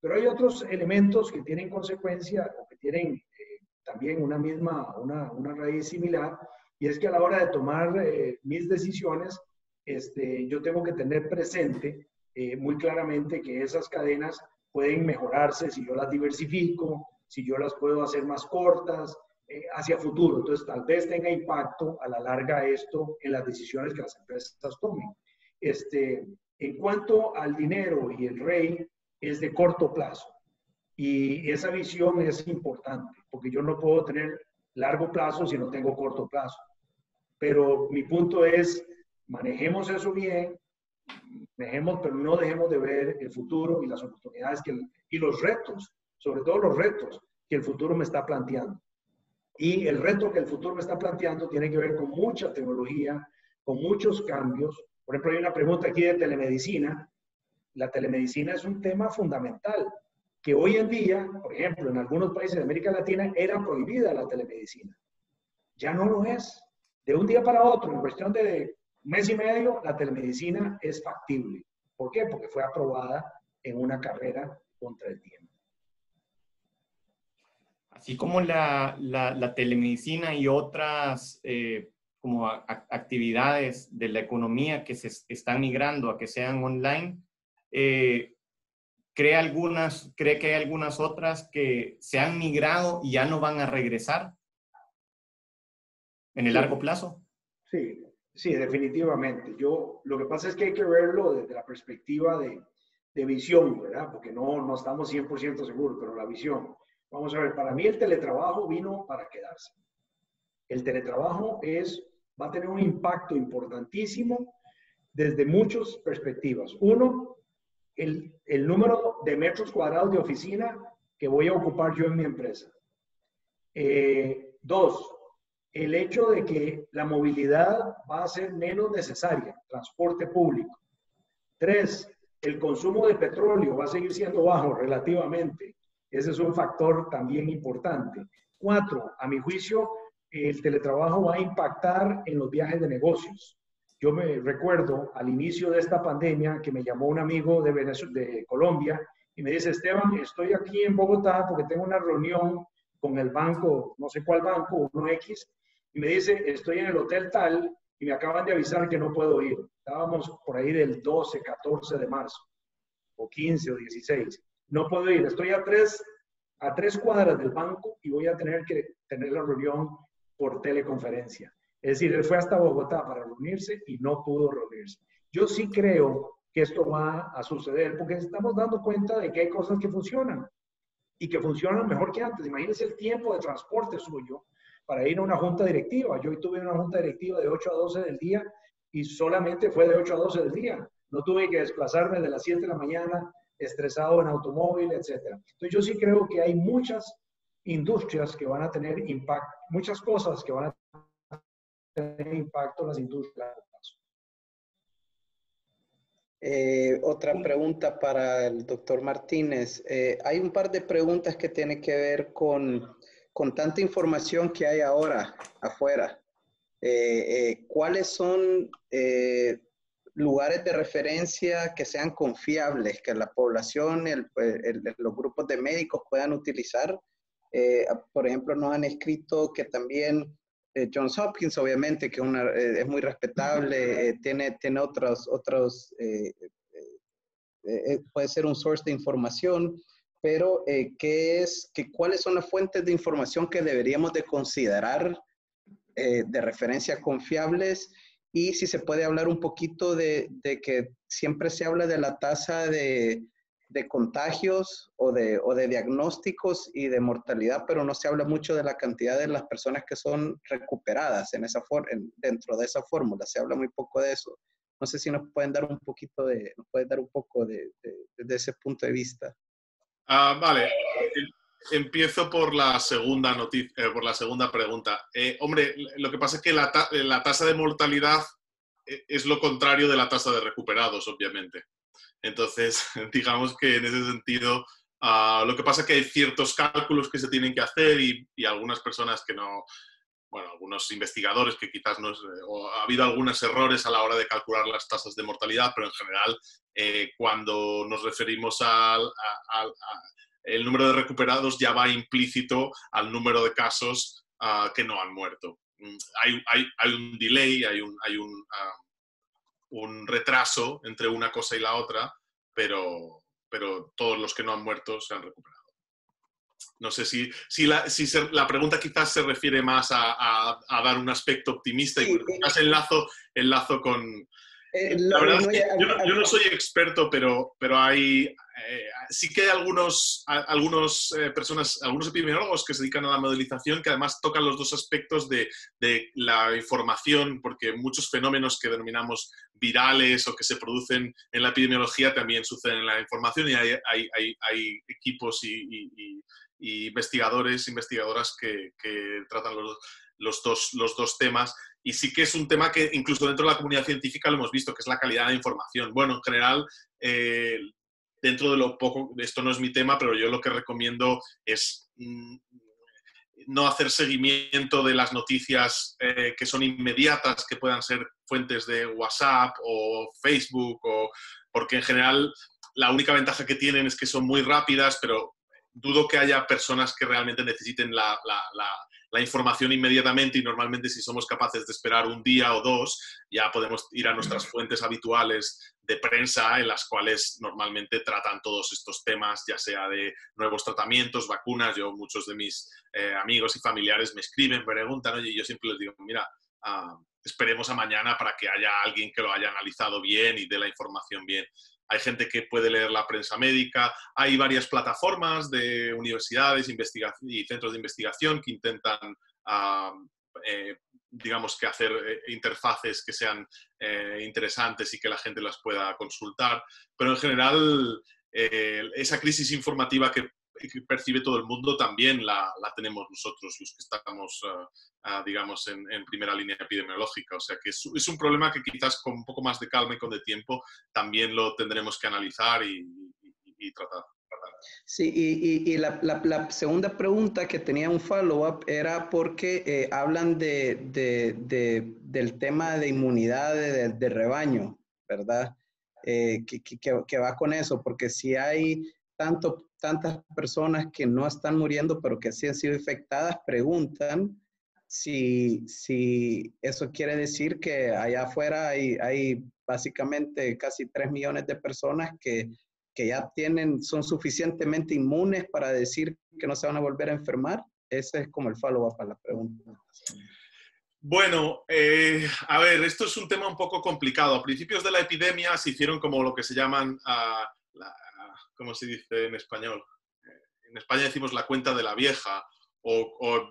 Pero hay otros elementos que tienen consecuencia o que tienen también una raíz similar, y es que a la hora de tomar mis decisiones, yo tengo que tener presente muy claramente que esas cadenas pueden mejorarse si yo las diversifico, si yo las puedo hacer más cortas, hacia futuro. Entonces, tal vez tenga impacto a la larga esto en las decisiones que las empresas tomen. En cuanto al dinero y el rey, es de corto plazo. Y esa visión es importante, porque yo no puedo tener largo plazo si no tengo corto plazo. Pero mi punto es, manejemos eso bien, manejemos, pero no dejemos de ver el futuro y las oportunidades y los retos, sobre todo los retos que el futuro me está planteando. Y el reto que el futuro me está planteando tiene que ver con mucha tecnología, con muchos cambios. Por ejemplo, hay una pregunta aquí de telemedicina. La telemedicina es un tema fundamental, que hoy en día, por ejemplo, en algunos países de América Latina era prohibida la telemedicina. Ya no lo es. De un día para otro, en cuestión de un mes y medio, la telemedicina es factible. ¿Por qué? Porque fue aprobada en una carrera contra el tiempo. Así como la telemedicina y otras como actividades de la economía que se están migrando a que sean online, ¿cree que hay algunas otras que se han migrado y ya no van a regresar en el largo plazo? Sí, sí, definitivamente. Lo que pasa es que hay que verlo desde la perspectiva de visión, ¿verdad? Porque no estamos 100% seguros, pero la visión. Vamos a ver, para mí el teletrabajo vino para quedarse. El teletrabajo va a tener un impacto importantísimo desde muchas perspectivas. Uno, el número de metros cuadrados de oficina que voy a ocupar yo en mi empresa. Dos, el hecho de que la movilidad va a ser menos necesaria, transporte público. Tres, el consumo de petróleo va a seguir siendo bajo relativamente. Ese es un factor también importante. Cuatro, a mi juicio, el teletrabajo va a impactar en los viajes de negocios. Yo me recuerdo al inicio de esta pandemia que me llamó un amigo de Colombia y me dice, Esteban, estoy aquí en Bogotá porque tengo una reunión con el banco, no sé cuál banco, 1X, y me dice, estoy en el hotel tal y me acaban de avisar que no puedo ir. Estábamos por ahí del 12, 14 de marzo, o 15 o 16. No puedo ir, estoy a tres cuadras del banco y voy a tener que tener la reunión por teleconferencia. Es decir, él fue hasta Bogotá para reunirse y no pudo reunirse. Yo sí creo que esto va a suceder porque estamos dando cuenta de que hay cosas que funcionan y que funcionan mejor que antes. Imagínense el tiempo de transporte suyo para ir a una junta directiva. Yo tuve una junta directiva de 8 a 12 del día y solamente fue de 8 a 12 del día. No tuve que desplazarme de las 7 de la mañana estresado en automóvil, etc. Entonces yo sí creo que hay muchas industrias que van a tener impacto, muchas cosas que van a tener impacto en las industrias. Otra pregunta para el doctor Martínez. Hay un par de preguntas que tienen que ver con tanta información que hay ahora afuera. ¿Cuáles son lugares de referencia que sean confiables, que la población, los grupos de médicos puedan utilizar? Por ejemplo, nos han escrito que también Johns Hopkins, obviamente, que es muy respetable, tiene otros puede ser un source de información, pero ¿cuáles son las fuentes de información que deberíamos de considerar de referencia confiables? Y si se puede hablar un poquito de que siempre se habla de la tasa de contagios o de diagnósticos y de mortalidad, pero no se habla mucho de la cantidad de las personas que son recuperadas dentro de esa fórmula. Se habla muy poco de eso. No sé si nos pueden dar un poquito nos pueden dar un poco de ese punto de vista. Vale. Empiezo por la segunda por la segunda pregunta. Hombre, lo que pasa es que la tasa de mortalidad es lo contrario de la tasa de recuperados, obviamente. Entonces, digamos que en ese sentido, lo que pasa es que hay ciertos cálculos que se tienen que hacer y algunas personas que no, bueno, algunos investigadores que quizás no, o ha habido algunos errores a la hora de calcular las tasas de mortalidad, pero en general, cuando nos referimos el número de recuperados ya va implícito al número de casos que no han muerto. Hay un delay, hay un retraso entre una cosa y la otra, pero todos los que no han muerto se han recuperado. No sé si la pregunta quizás se refiere más a dar un aspecto optimista, sí, y quizás enlazo con... La verdad es que yo no soy experto, pero sí que hay algunos epidemiólogos que se dedican a la modelización que además tocan los dos aspectos de la información, porque muchos fenómenos que denominamos virales o que se producen en la epidemiología también suceden en la información, y hay equipos y investigadoras que tratan los dos temas. Y sí que es un tema que incluso dentro de la comunidad científica lo hemos visto, que es la calidad de información. Bueno, en general, dentro de lo poco, esto no es mi tema, pero yo lo que recomiendo es no hacer seguimiento de las noticias que son inmediatas, que puedan ser fuentes de WhatsApp o Facebook, porque en general la única ventaja que tienen es que son muy rápidas, pero dudo que haya personas que realmente necesiten la información inmediatamente, y normalmente si somos capaces de esperar un día o dos, ya podemos ir a nuestras fuentes habituales de prensa, en las cuales normalmente tratan todos estos temas, ya sea de nuevos tratamientos, vacunas. Muchos de mis amigos y familiares me escriben, me preguntan, oye, y yo siempre les digo, mira, esperemos a mañana para que haya alguien que lo haya analizado bien y dé la información bien. Hay gente que puede leer la prensa médica, hay varias plataformas de universidades y centros de investigación que intentan, digamos, que hacer interfaces que sean interesantes y que la gente las pueda consultar. Pero en general, esa crisis informativa que percibe todo el mundo también la tenemos nosotros, los que estamos, digamos, en primera línea epidemiológica. O sea que es un problema que quizás con un poco más de calma y con de tiempo también lo tendremos que analizar y tratar. Sí, y la segunda pregunta que tenía un follow-up era porque hablan del tema de inmunidad de rebaño, ¿verdad? Que va con eso, porque si hay tantas personas que no están muriendo, pero que sí han sido infectadas, preguntan si eso quiere decir que allá afuera hay básicamente casi 3 millones de personas que ya son suficientemente inmunes para decir que no se van a volver a enfermar. Ese es como el follow-up a la pregunta. Bueno, a ver, esto es un tema un poco complicado. A principios de la epidemia se hicieron como lo que se llaman, ¿cómo se dice en español? En España decimos la cuenta de la vieja, o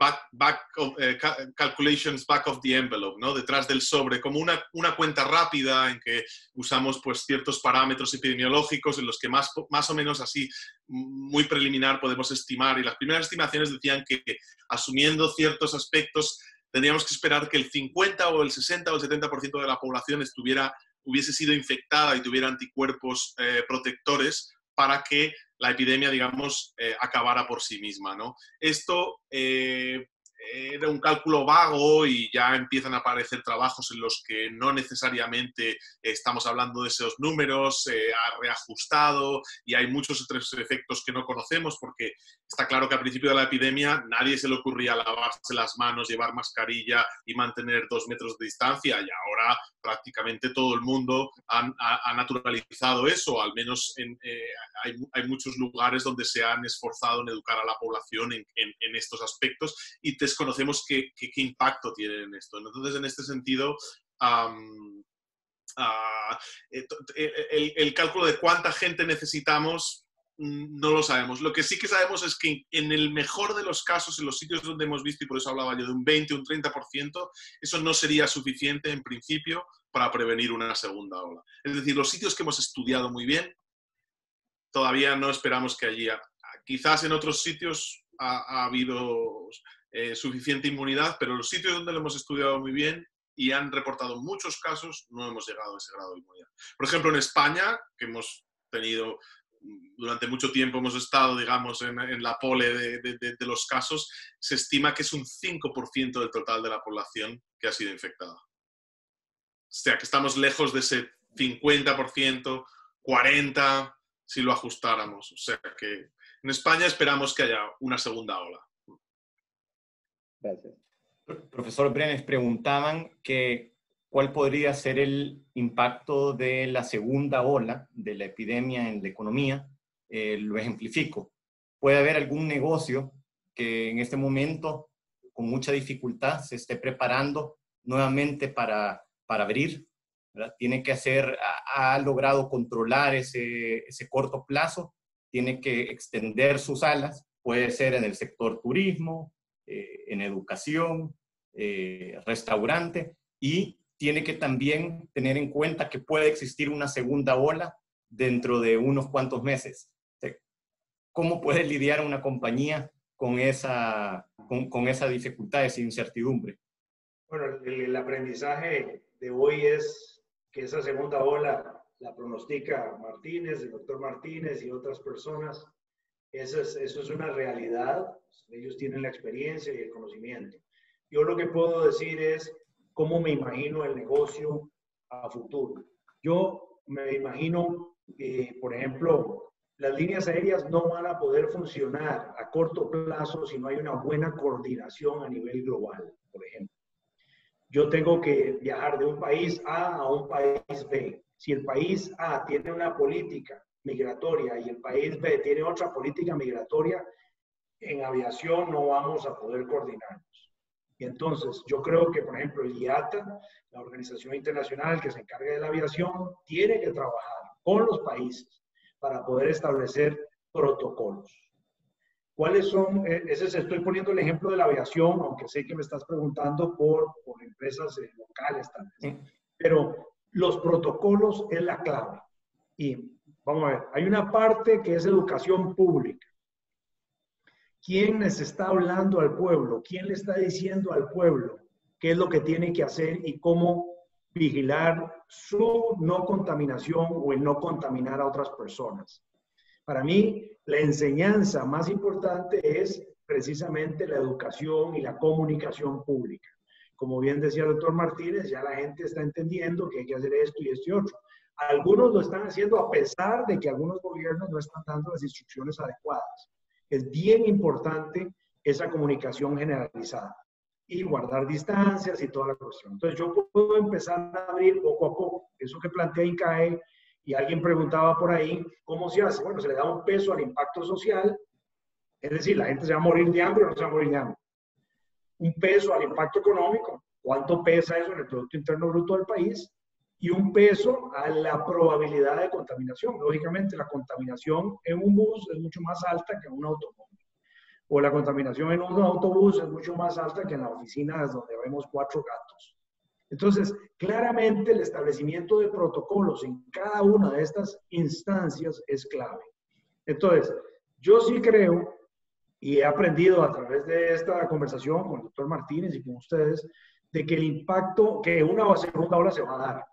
calculations back of the envelope, ¿no? Detrás del sobre, como una cuenta rápida en que usamos pues ciertos parámetros epidemiológicos en los que más o menos así, muy preliminar, podemos estimar. Y las primeras estimaciones decían que, asumiendo ciertos aspectos, tendríamos que esperar que el 50 o el 60 o el 70% de la población hubiese sido infectada y tuviera anticuerpos protectores para que la epidemia, digamos, acabara por sí misma, ¿no? Esto era un cálculo vago y ya empiezan a aparecer trabajos en los que no necesariamente estamos hablando de esos números, ha reajustado, y hay muchos otros efectos que no conocemos, porque está claro que al principio de la epidemia nadie se le ocurría lavarse las manos, llevar mascarilla y mantener 2 metros de distancia, y ahora prácticamente todo el mundo ha naturalizado eso. Al menos hay muchos lugares donde se han esforzado en educar a la población en estos aspectos, y desconocemos qué impacto tienen en esto. Entonces, en este sentido, el cálculo de cuánta gente necesitamos no lo sabemos. Lo que sí que sabemos es que en el mejor de los casos, en los sitios donde hemos visto, y por eso hablaba yo de un 20 o un 30%, eso no sería suficiente en principio para prevenir una segunda ola. Es decir, los sitios que hemos estudiado muy bien, todavía no esperamos que allí, quizás en otros sitios ha habido suficiente inmunidad, pero los sitios donde lo hemos estudiado muy bien y han reportado muchos casos, no hemos llegado a ese grado de inmunidad. Por ejemplo, en España, que hemos tenido, durante mucho tiempo hemos estado, digamos, en la pole de los casos, se estima que es un 5% del total de la población que ha sido infectada. O sea, que estamos lejos de ese 50%, 40%, si lo ajustáramos. O sea, que en España esperamos que haya una segunda ola. Gracias. Profesor Brenes, preguntaban que cuál podría ser el impacto de la segunda ola de la epidemia en la economía. Lo ejemplifico. Puede haber algún negocio que en este momento, con mucha dificultad, se esté preparando nuevamente para abrir, ¿verdad? Tiene que ha logrado controlar ese corto plazo, tiene que extender sus alas, puede ser en el sector turismo, en educación, restaurante, y tiene que también tener en cuenta que puede existir una segunda ola dentro de unos cuantos meses. ¿Cómo puede lidiar una compañía con esa dificultad, esa incertidumbre? Bueno, el aprendizaje de hoy es que esa segunda ola la pronostica Martínez, el doctor Martínez y otras personas. Eso es una realidad. Ellos tienen la experiencia y el conocimiento. Yo lo que puedo decir es cómo me imagino el negocio a futuro. Yo me imagino, por ejemplo, las líneas aéreas no van a poder funcionar a corto plazo si no hay una buena coordinación a nivel global, por ejemplo. Yo tengo que viajar de un país A a un país B. Si el país A tiene una política migratoria y el país B tiene otra política migratoria, en aviación no vamos a poder coordinarnos. Y entonces yo creo que, por ejemplo, el IATA, la organización internacional que se encarga de la aviación, tiene que trabajar con los países para poder establecer protocolos. ¿Cuáles son? Estoy poniendo el ejemplo de la aviación, aunque sé que me estás preguntando por empresas locales también. Pero los protocolos es la clave. Y vamos a ver, hay una parte que es educación pública. ¿Quién les está hablando al pueblo? ¿Quién le está diciendo al pueblo qué es lo que tiene que hacer y cómo vigilar su no contaminación o el no contaminar a otras personas? Para mí, la enseñanza más importante es precisamente la educación y la comunicación pública. Como bien decía el doctor Martínez, ya la gente está entendiendo que hay que hacer esto y esto y otro. Algunos lo están haciendo a pesar de que algunos gobiernos no están dando las instrucciones adecuadas. Es bien importante esa comunicación generalizada y guardar distancias y toda la cuestión. Entonces yo puedo empezar a abrir poco a poco. Eso que plantea INCAE, y alguien preguntaba por ahí, ¿cómo se hace? Bueno, se le da un peso al impacto social, es decir, la gente se va a morir de hambre o no se va a morir de hambre. Un peso al impacto económico, ¿cuánto pesa eso en el Producto Interno Bruto del país? Y un peso a la probabilidad de contaminación. Lógicamente, la contaminación en un bus es mucho más alta que en un automóvil. O la contaminación en un autobús es mucho más alta que en la oficina donde vemos 4 gatos. Entonces, claramente el establecimiento de protocolos en cada una de estas instancias es clave. Entonces, yo sí creo, y he aprendido a través de esta conversación con el doctor Martínez y con ustedes, de que el impacto, que una segunda ola se va a dar,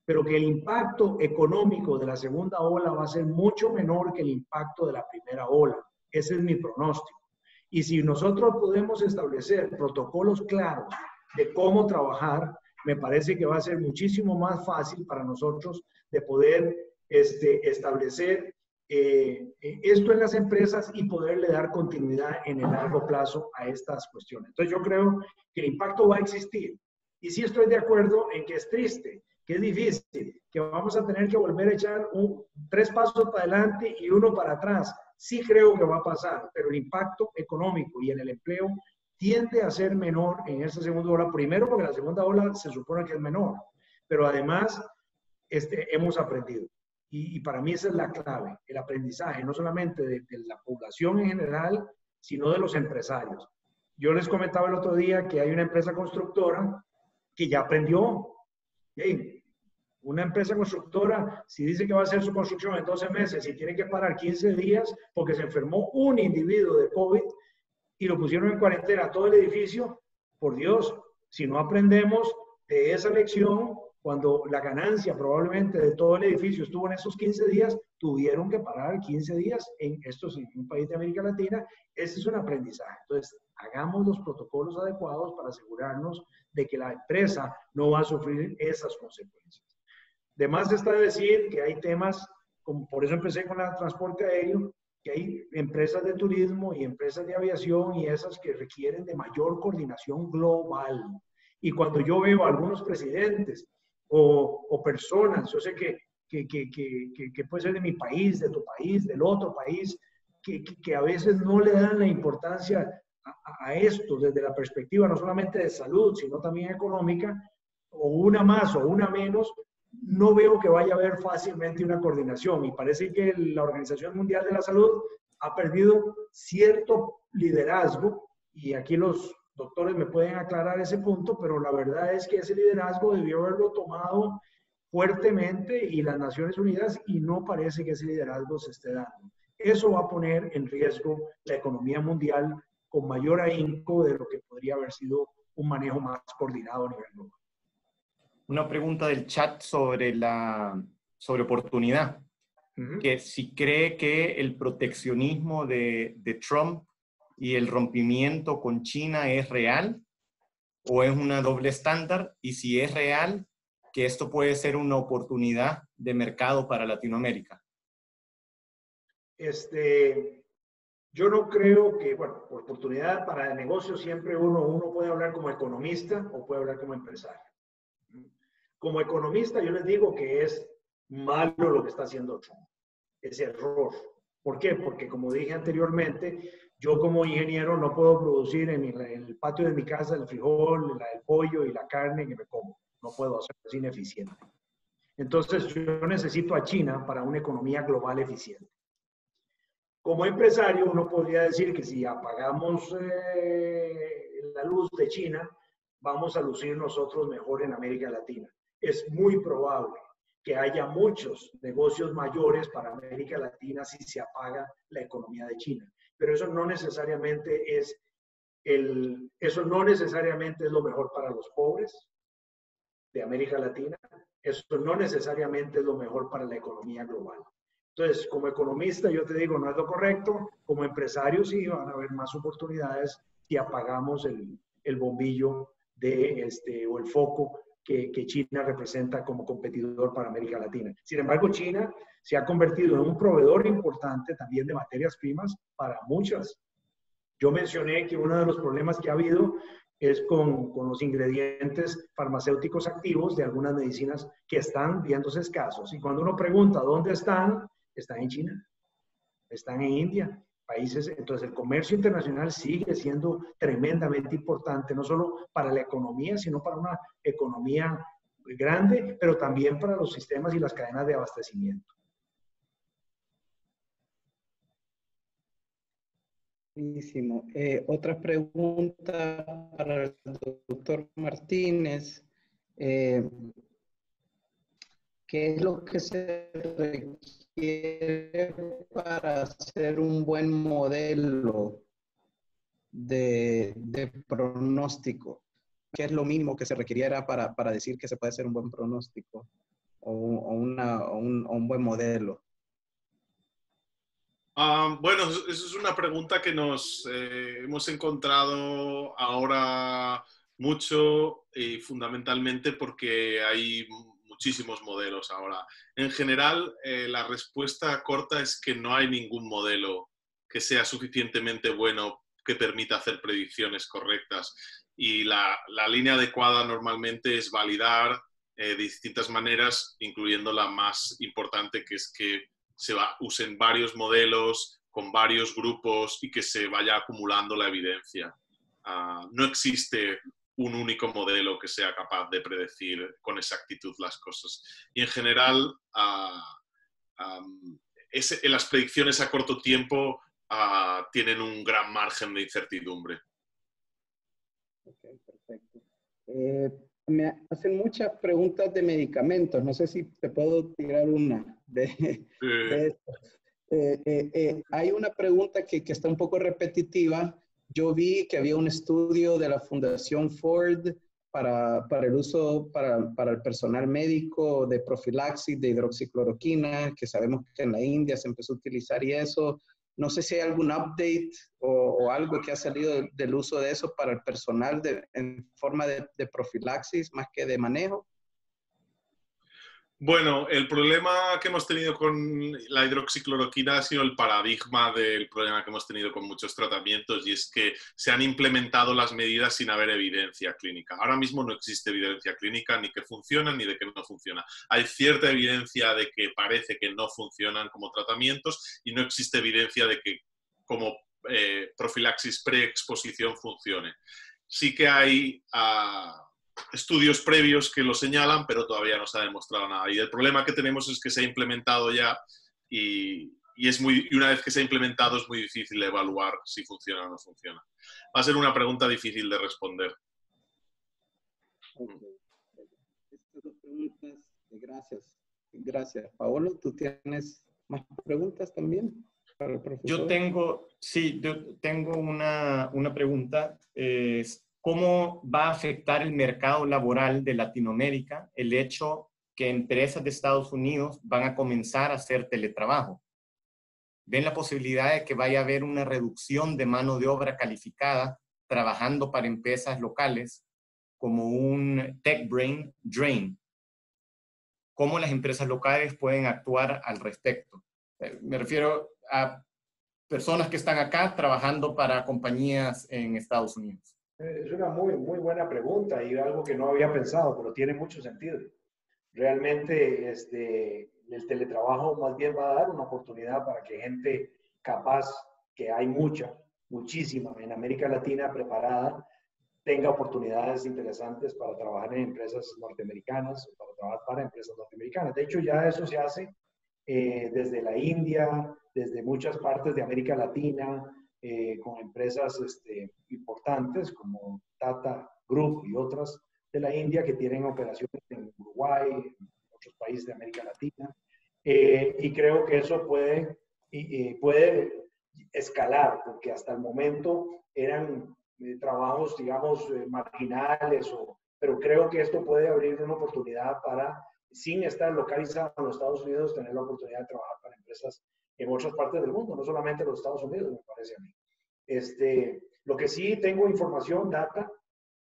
pero que el impacto económico de la segunda ola va a ser mucho menor que el impacto de la primera ola. Ese es mi pronóstico. Y si nosotros podemos establecer protocolos claros de cómo trabajar, me parece que va a ser muchísimo más fácil para nosotros de poder establecer esto en las empresas y poderle dar continuidad en el largo plazo a estas cuestiones. Entonces yo creo que el impacto va a existir. Y sí estoy de acuerdo en que es triste, que es difícil, que vamos a tener que volver a echar 3 pasos para adelante y 1 para atrás. Sí creo que va a pasar, pero el impacto económico y en el empleo tiende a ser menor en esta segunda ola. Primero porque la segunda ola se supone que es menor, pero además hemos aprendido. Y para mí esa es la clave, el aprendizaje, no solamente de la población en general, sino de los empresarios. Yo les comentaba el otro día que hay una empresa constructora que ya aprendió. Hey, Una empresa constructora, si dice que va a hacer su construcción en 12 meses y tiene que parar 15 días porque se enfermó un individuo de COVID y lo pusieron en cuarentena a todo el edificio, por Dios, si no aprendemos de esa lección, cuando la ganancia probablemente de todo el edificio estuvo en esos 15 días, tuvieron que parar 15 días en un país de América Latina. Ese es un aprendizaje. Entonces, hagamos los protocolos adecuados para asegurarnos de que la empresa no va a sufrir esas consecuencias. De más está decir que hay temas, como por eso empecé con el transporte aéreo, que hay empresas de turismo y empresas de aviación y esas que requieren de mayor coordinación global. Y cuando yo veo a algunos presidentes o personas, yo sé que puede ser de mi país, de tu país, del otro país, que a veces no le dan la importancia a esto desde la perspectiva no solamente de salud, sino también económica, o una más o una menos, no veo que vaya a haber fácilmente una coordinación. Y parece que la Organización Mundial de la Salud ha perdido cierto liderazgo, y aquí los doctores me pueden aclarar ese punto, pero la verdad es que ese liderazgo debió haberlo tomado fuertemente y las Naciones Unidas, y no parece que ese liderazgo se esté dando. Eso va a poner en riesgo la economía mundial con mayor ahínco de lo que podría haber sido un manejo más coordinado a nivel global. Una pregunta del chat sobre oportunidad. Que si cree que el proteccionismo de Trump y el rompimiento con China es real o es una doble estándar, y si es real, que esto puede ser una oportunidad de mercado para Latinoamérica. Yo no creo que, bueno, oportunidad para el negocio siempre uno puede hablar como economista o puede hablar como empresario. Como economista yo les digo que es malo lo que está haciendo Trump. Es error. ¿Por qué? Porque como dije anteriormente, yo como ingeniero no puedo producir en el patio de mi casa el frijol, el pollo y la carne que me como. No puedo hacerlo, es ineficiente. Entonces yo necesito a China para una economía global eficiente. Como empresario uno podría decir que si apagamos la luz de China, vamos a lucir nosotros mejor en América Latina. Es muy probable que haya muchos negocios mayores para América Latina si se apaga la economía de China. Pero eso no necesariamente es lo mejor para los pobres de América Latina. Eso no necesariamente es lo mejor para la economía global. Entonces, como economista, yo te digo, no es lo correcto. Como empresario, sí van a haber más oportunidades si apagamos el bombillo o el foco que China representa como competidor para América Latina. Sin embargo, China se ha convertido en un proveedor importante también de materias primas para muchas. Yo mencioné que uno de los problemas que ha habido es con los ingredientes farmacéuticos activos de algunas medicinas que están viéndose escasos. Y cuando uno pregunta dónde están en China, están en India. Países, entonces el comercio internacional sigue siendo tremendamente importante, no solo para la economía, sino para una economía grande, pero también para los sistemas y las cadenas de abastecimiento. Buenísimo. Otra pregunta para el doctor Martínez. ¿Qué es lo que se requiere para hacer un buen modelo de pronóstico? ¿Qué es lo mínimo que se requiriera para decir que se puede hacer un buen pronóstico o un buen modelo? Bueno, esa es una pregunta que nos hemos encontrado ahora mucho y fundamentalmente porque hay muchísimos modelos ahora. En general, la respuesta corta es que no hay ningún modelo que sea suficientemente bueno que permita hacer predicciones correctas. Y la línea adecuada normalmente es validar de distintas maneras, incluyendo la más importante, que es que usen varios modelos con varios grupos y que se vaya acumulando la evidencia. No existe un único modelo que sea capaz de predecir con exactitud las cosas. Y en general, las predicciones a corto tiempo tienen un gran margen de incertidumbre. Ok, perfecto. Me hacen muchas preguntas de medicamentos. No sé si te puedo tirar una de esto. Hay una pregunta que está un poco repetitiva. Yo vi que había un estudio de la Fundación Ford para el uso para el personal médico de profilaxis de hidroxicloroquina, que sabemos que en la India se empezó a utilizar y eso. No sé si hay algún update o algo que ha salido del uso de eso para el personal en forma de profilaxis más que de manejo. Bueno, el problema que hemos tenido con la hidroxicloroquina ha sido el paradigma del problema que hemos tenido con muchos tratamientos, y es que se han implementado las medidas sin haber evidencia clínica. Ahora mismo no existe evidencia clínica ni que funcionan ni de que no funciona. Hay cierta evidencia de que parece que no funcionan como tratamientos y no existe evidencia de que como profilaxis preexposición funcione. Sí que hay estudios previos que lo señalan, pero todavía no se ha demostrado nada. Y el problema que tenemos es que se ha implementado ya y una vez que se ha implementado es muy difícil evaluar si funciona o no funciona. Va a ser una pregunta difícil de responder. Okay. Estas dos preguntas, gracias. Gracias. Paolo, ¿tú tienes más preguntas también para el profesor? Yo tengo una pregunta. ¿Cómo va a afectar el mercado laboral de Latinoamérica el hecho que empresas de Estados Unidos van a comenzar a hacer teletrabajo? ¿Ven la posibilidad de que vaya a haber una reducción de mano de obra calificada trabajando para empresas locales como un tech brain drain? ¿Cómo las empresas locales pueden actuar al respecto? Me refiero a personas que están acá trabajando para compañías en Estados Unidos. Es una muy buena pregunta y algo que no había pensado, pero tiene mucho sentido. Realmente el teletrabajo más bien va a dar una oportunidad para que gente capaz, que hay muchísima en América Latina preparada, tenga oportunidades interesantes para trabajar en empresas norteamericanas o para trabajar para empresas norteamericanas. De hecho, ya eso se hace desde la India, desde muchas partes de América Latina, con empresas importantes como Tata Group y otras de la India que tienen operaciones en Uruguay, en otros países de América Latina. Y creo que eso puede escalar, porque hasta el momento eran trabajos, digamos, marginales, pero creo que esto puede abrir una oportunidad para, sin estar localizado en los Estados Unidos, tener la oportunidad de trabajar para empresas en otras partes del mundo, no solamente en los Estados Unidos, me parece a mí. Lo que sí tengo información, data,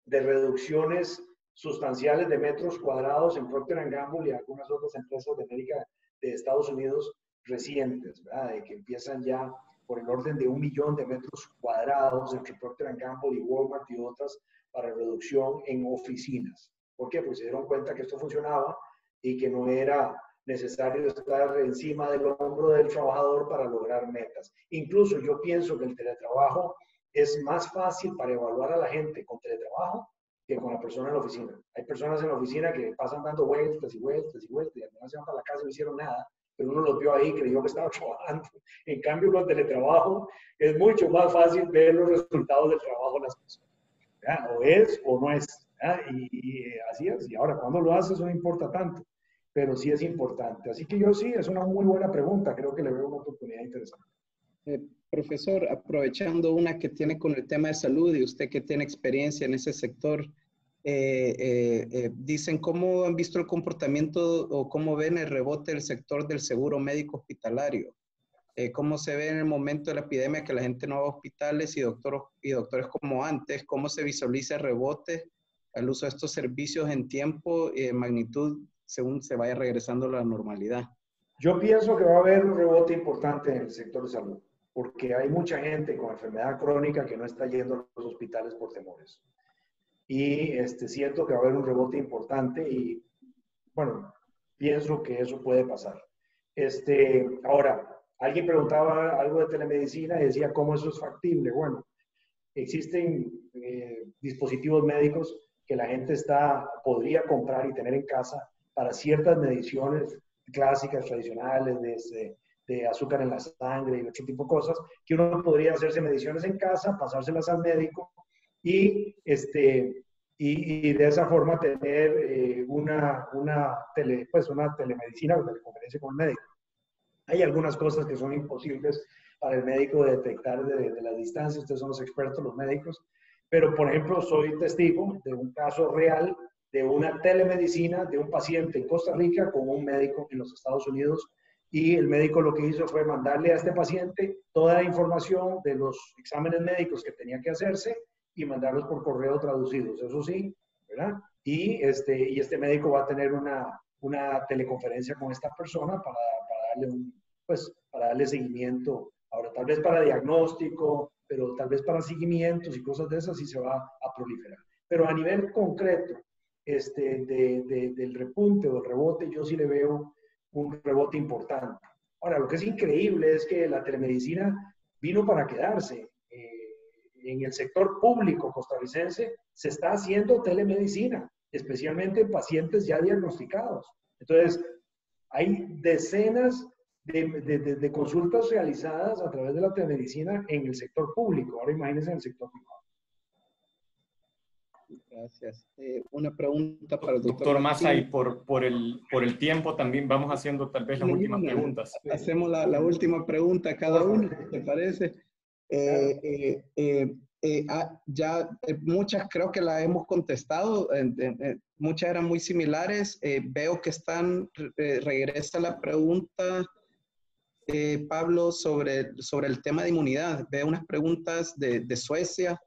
de reducciones sustanciales de metros cuadrados en Procter & Gamble y algunas otras empresas de América, de Estados Unidos recientes, ¿verdad? De que empiezan ya por el orden de 1 millón de metros cuadrados entre Procter & Gamble y Walmart y otras para reducción en oficinas. ¿Por qué? Porque se dieron cuenta que esto funcionaba y que no era necesario estar encima del hombro del trabajador para lograr metas. Incluso yo pienso que el teletrabajo es más fácil para evaluar a la gente con teletrabajo que con la persona en la oficina. Hay personas en la oficina que pasan dando vueltas y vueltas y vueltas y al final se van para la casa y no hicieron nada, pero uno los vio ahí, creyó que estaba trabajando. En cambio, con teletrabajo es mucho más fácil ver los resultados del trabajo de las personas. ¿Ya? O es o no es. Y así es. Y ahora, cuando lo haces no importa tanto, pero sí es importante. Así que yo sí, es una muy buena pregunta. Creo que le veo una oportunidad interesante. Profesor, aprovechando una que tiene con el tema de salud y usted que tiene experiencia en ese sector, dicen cómo han visto el comportamiento o cómo ven el rebote del sector del seguro médico hospitalario. Cómo se ve en el momento de la epidemia que la gente no va a hospitales y doctores como antes, cómo se visualiza el rebote al uso de estos servicios en tiempo y en magnitud según se vaya regresando a la normalidad. Yo pienso que va a haber un rebote importante en el sector de salud, porque hay mucha gente con enfermedad crónica que no está yendo a los hospitales por temores. Y siento que va a haber un rebote importante y, bueno, pienso que eso puede pasar. Ahora, alguien preguntaba algo de telemedicina y decía cómo eso es factible. Bueno, existen dispositivos médicos que la gente podría comprar y tener en casa para ciertas mediciones clásicas, tradicionales, de azúcar en la sangre y otro tipo de cosas, que uno podría hacerse mediciones en casa, pasárselas al médico y y de esa forma tener una telemedicina o teleconferencia con el médico. Hay algunas cosas que son imposibles para el médico detectar de la distancia, ustedes son los expertos, los médicos, pero por ejemplo soy testigo de un caso real de una telemedicina de un paciente en Costa Rica con un médico en los Estados Unidos, y el médico lo que hizo fue mandarle a este paciente toda la información de los exámenes médicos que tenía que hacerse y mandarlos por correo traducidos, eso sí, ¿verdad? Y este médico va a tener una teleconferencia con esta persona para darle para darle seguimiento. Ahora, tal vez para diagnóstico, pero tal vez para seguimientos y cosas de esas sí se va a proliferar. Pero a nivel concreto, del repunte o el rebote, yo sí le veo un rebote importante. Ahora, lo que es increíble es que la telemedicina vino para quedarse. En el sector público costarricense se está haciendo telemedicina, especialmente en pacientes ya diagnosticados. Entonces, hay decenas de consultas realizadas a través de la telemedicina en el sector público. Ahora imagínense en el sector privado. Gracias. Una pregunta para el doctor Massa, y por el tiempo también vamos haciendo tal vez las últimas preguntas. Hacemos la última pregunta cada uno, ¿te parece? Muchas creo que las hemos contestado, muchas eran muy similares. Veo que regresa la pregunta, Pablo, sobre el tema de inmunidad. Veo unas preguntas de Suecia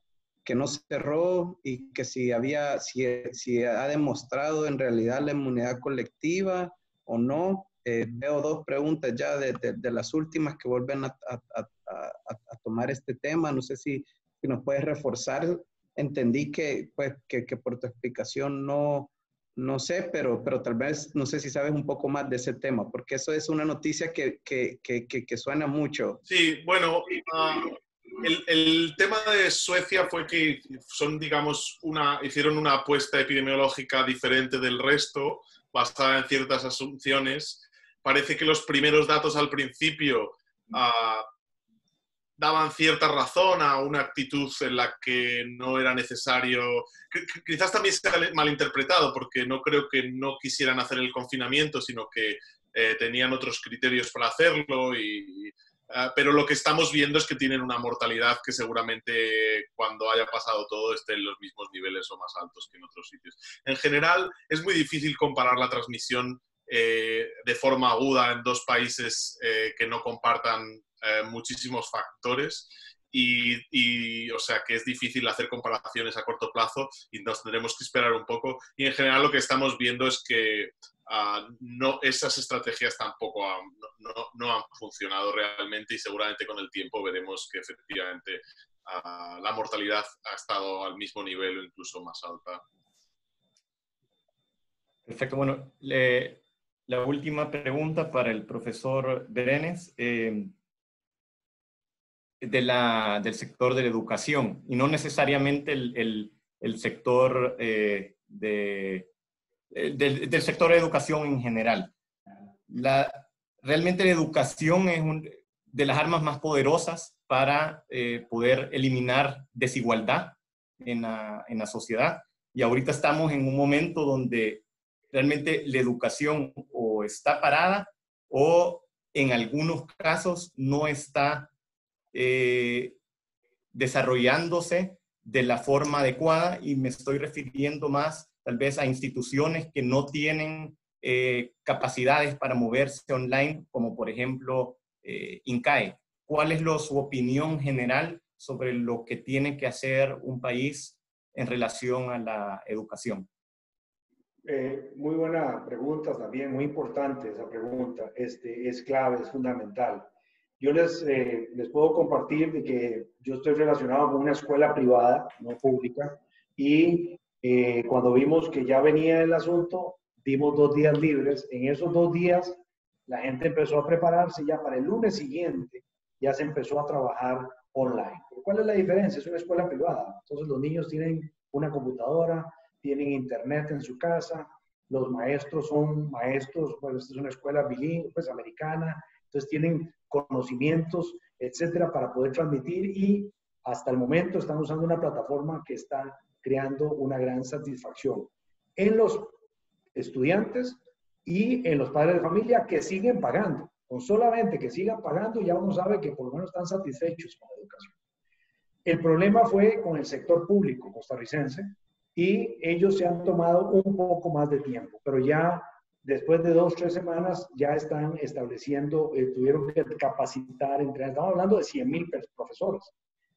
que no cerró y que si ha demostrado en realidad la inmunidad colectiva o no. Veo dos preguntas ya de las últimas que vuelven a tomar este tema. No sé si nos puedes reforzar. Entendí que por tu explicación no sé, pero tal vez no sé si sabes un poco más de ese tema, porque eso es una noticia que suena mucho. Sí, bueno, el tema de Suecia fue que hicieron una apuesta epidemiológica diferente del resto, basada en ciertas asunciones. Parece que los primeros datos al principio daban cierta razón a una actitud en la que no era necesario, quizás también se ha malinterpretado, porque no creo que no quisieran hacer el confinamiento, sino que tenían otros criterios para hacerlo, pero lo que estamos viendo es que tienen una mortalidad que seguramente cuando haya pasado todo esté en los mismos niveles o más altos que en otros sitios. En general, es muy difícil comparar la transmisión de forma aguda en dos países que no compartan muchísimos factores, o sea que es difícil hacer comparaciones a corto plazo y nos tendremos que esperar un poco, y en general lo que estamos viendo es que esas estrategias tampoco no han funcionado realmente, y seguramente con el tiempo veremos que efectivamente la mortalidad ha estado al mismo nivel o incluso más alta. Perfecto. Bueno, la última pregunta para el profesor Brenes, del sector de la educación, y no necesariamente el sector del sector de educación en general. Realmente la educación es de las armas más poderosas para poder eliminar desigualdad en la sociedad, y ahorita estamos en un momento donde realmente la educación o está parada o en algunos casos no está desarrollándose de la forma adecuada, y me estoy refiriendo más tal vez a instituciones que no tienen capacidades para moverse online, como por ejemplo INCAE. ¿Cuál es su opinión general sobre lo que tiene que hacer un país en relación a la educación? Muy buena pregunta también, muy importante esa pregunta. Es clave, es fundamental. Yo les puedo compartir de que yo estoy relacionado con una escuela privada, no pública, y cuando vimos que ya venía el asunto, dimos 2 días libres. En esos 2 días, la gente empezó a prepararse ya para el lunes siguiente, ya se empezó a trabajar online. ¿Cuál es la diferencia? Es una escuela privada, entonces los niños tienen una computadora, tienen internet en su casa, los maestros son maestros, pues esta es una escuela bilingüe, pues americana, entonces tienen conocimientos, etcétera, para poder transmitir, y hasta el momento están usando una plataforma que está creando una gran satisfacción en los estudiantes y en los padres de familia que siguen pagando. Con solamente que sigan pagando, ya uno sabe que por lo menos están satisfechos con la educación. El problema fue con el sector público costarricense y ellos se han tomado un poco más de tiempo, pero ya después de 2 o 3 semanas ya están estableciendo, tuvieron que capacitar, estamos hablando de 100,000 profesores,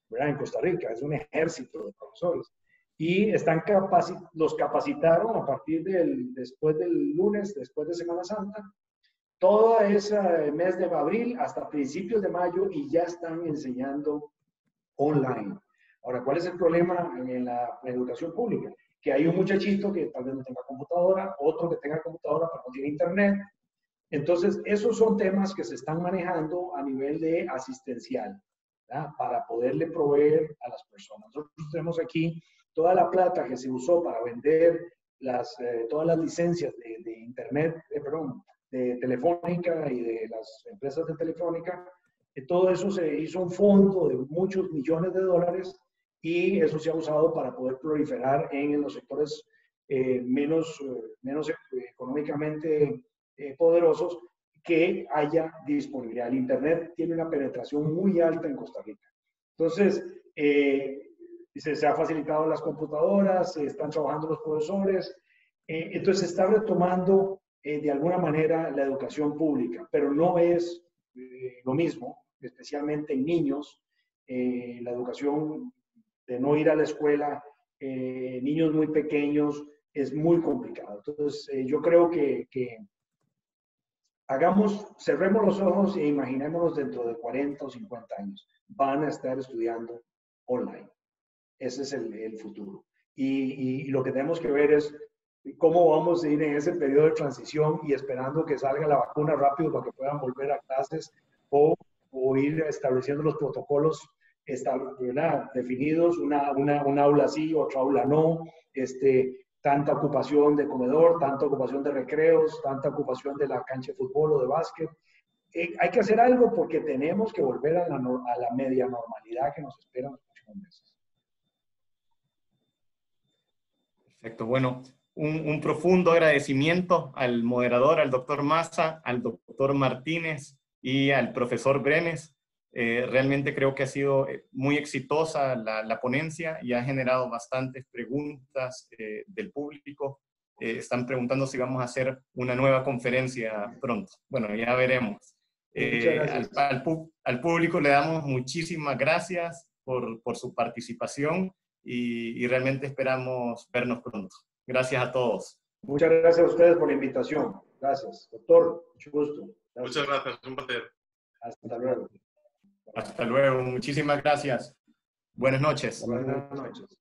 ¿verdad? En Costa Rica, es un ejército de profesores. Y los capacitaron a partir después del lunes, después de Semana Santa, todo ese mes de abril hasta principios de mayo y ya están enseñando online. Ahora, ¿cuál es el problema en la educación pública? Que hay un muchachito que tal vez no tenga computadora, otro que tenga computadora pero no tiene internet. Entonces, esos son temas que se están manejando a nivel de asistencial, ¿verdad? Para poderle proveer a las personas. Nosotros tenemos aquí toda la plata que se usó para vender todas las licencias de internet, de Telefónica y de las empresas de Telefónica. Todo eso se hizo un fondo de muchos millones de dólares y eso se ha usado para poder proliferar en los sectores menos económicamente poderosos, que haya disponibilidad. El Internet tiene una penetración muy alta en Costa Rica. Entonces, se ha facilitado las computadoras, están trabajando los profesores, entonces se está retomando de alguna manera la educación pública, pero no es lo mismo, especialmente en niños, la educación de no ir a la escuela, niños muy pequeños, es muy complicado. Entonces, yo creo que cerremos los ojos e imaginémonos dentro de 40 o 50 años, van a estar estudiando online. Ese es el futuro. Y lo que tenemos que ver es cómo vamos a ir en ese periodo de transición y esperando que salga la vacuna rápido para que puedan volver a clases o ir estableciendo los protocolos definidos, una aula sí, otra aula no, tanta ocupación de comedor, tanta ocupación de recreos, tanta ocupación de la cancha de fútbol o de básquet. Hay que hacer algo porque tenemos que volver a la media normalidad que nos espera en los próximos meses. Perfecto. Bueno, un profundo agradecimiento al moderador, al doctor Massa, al doctor Martínez y al profesor Brenes. Realmente creo que ha sido muy exitosa la ponencia y ha generado bastantes preguntas del público. Están preguntando si vamos a hacer una nueva conferencia pronto. Bueno, ya veremos. Al público le damos muchísimas gracias por su participación y realmente esperamos vernos pronto. Gracias a todos. Muchas gracias a ustedes por la invitación. Gracias, doctor. Mucho gusto. Gracias. Muchas gracias, un placer. Hasta luego. Hasta luego. Muchísimas gracias. Buenas noches. Buenas noches.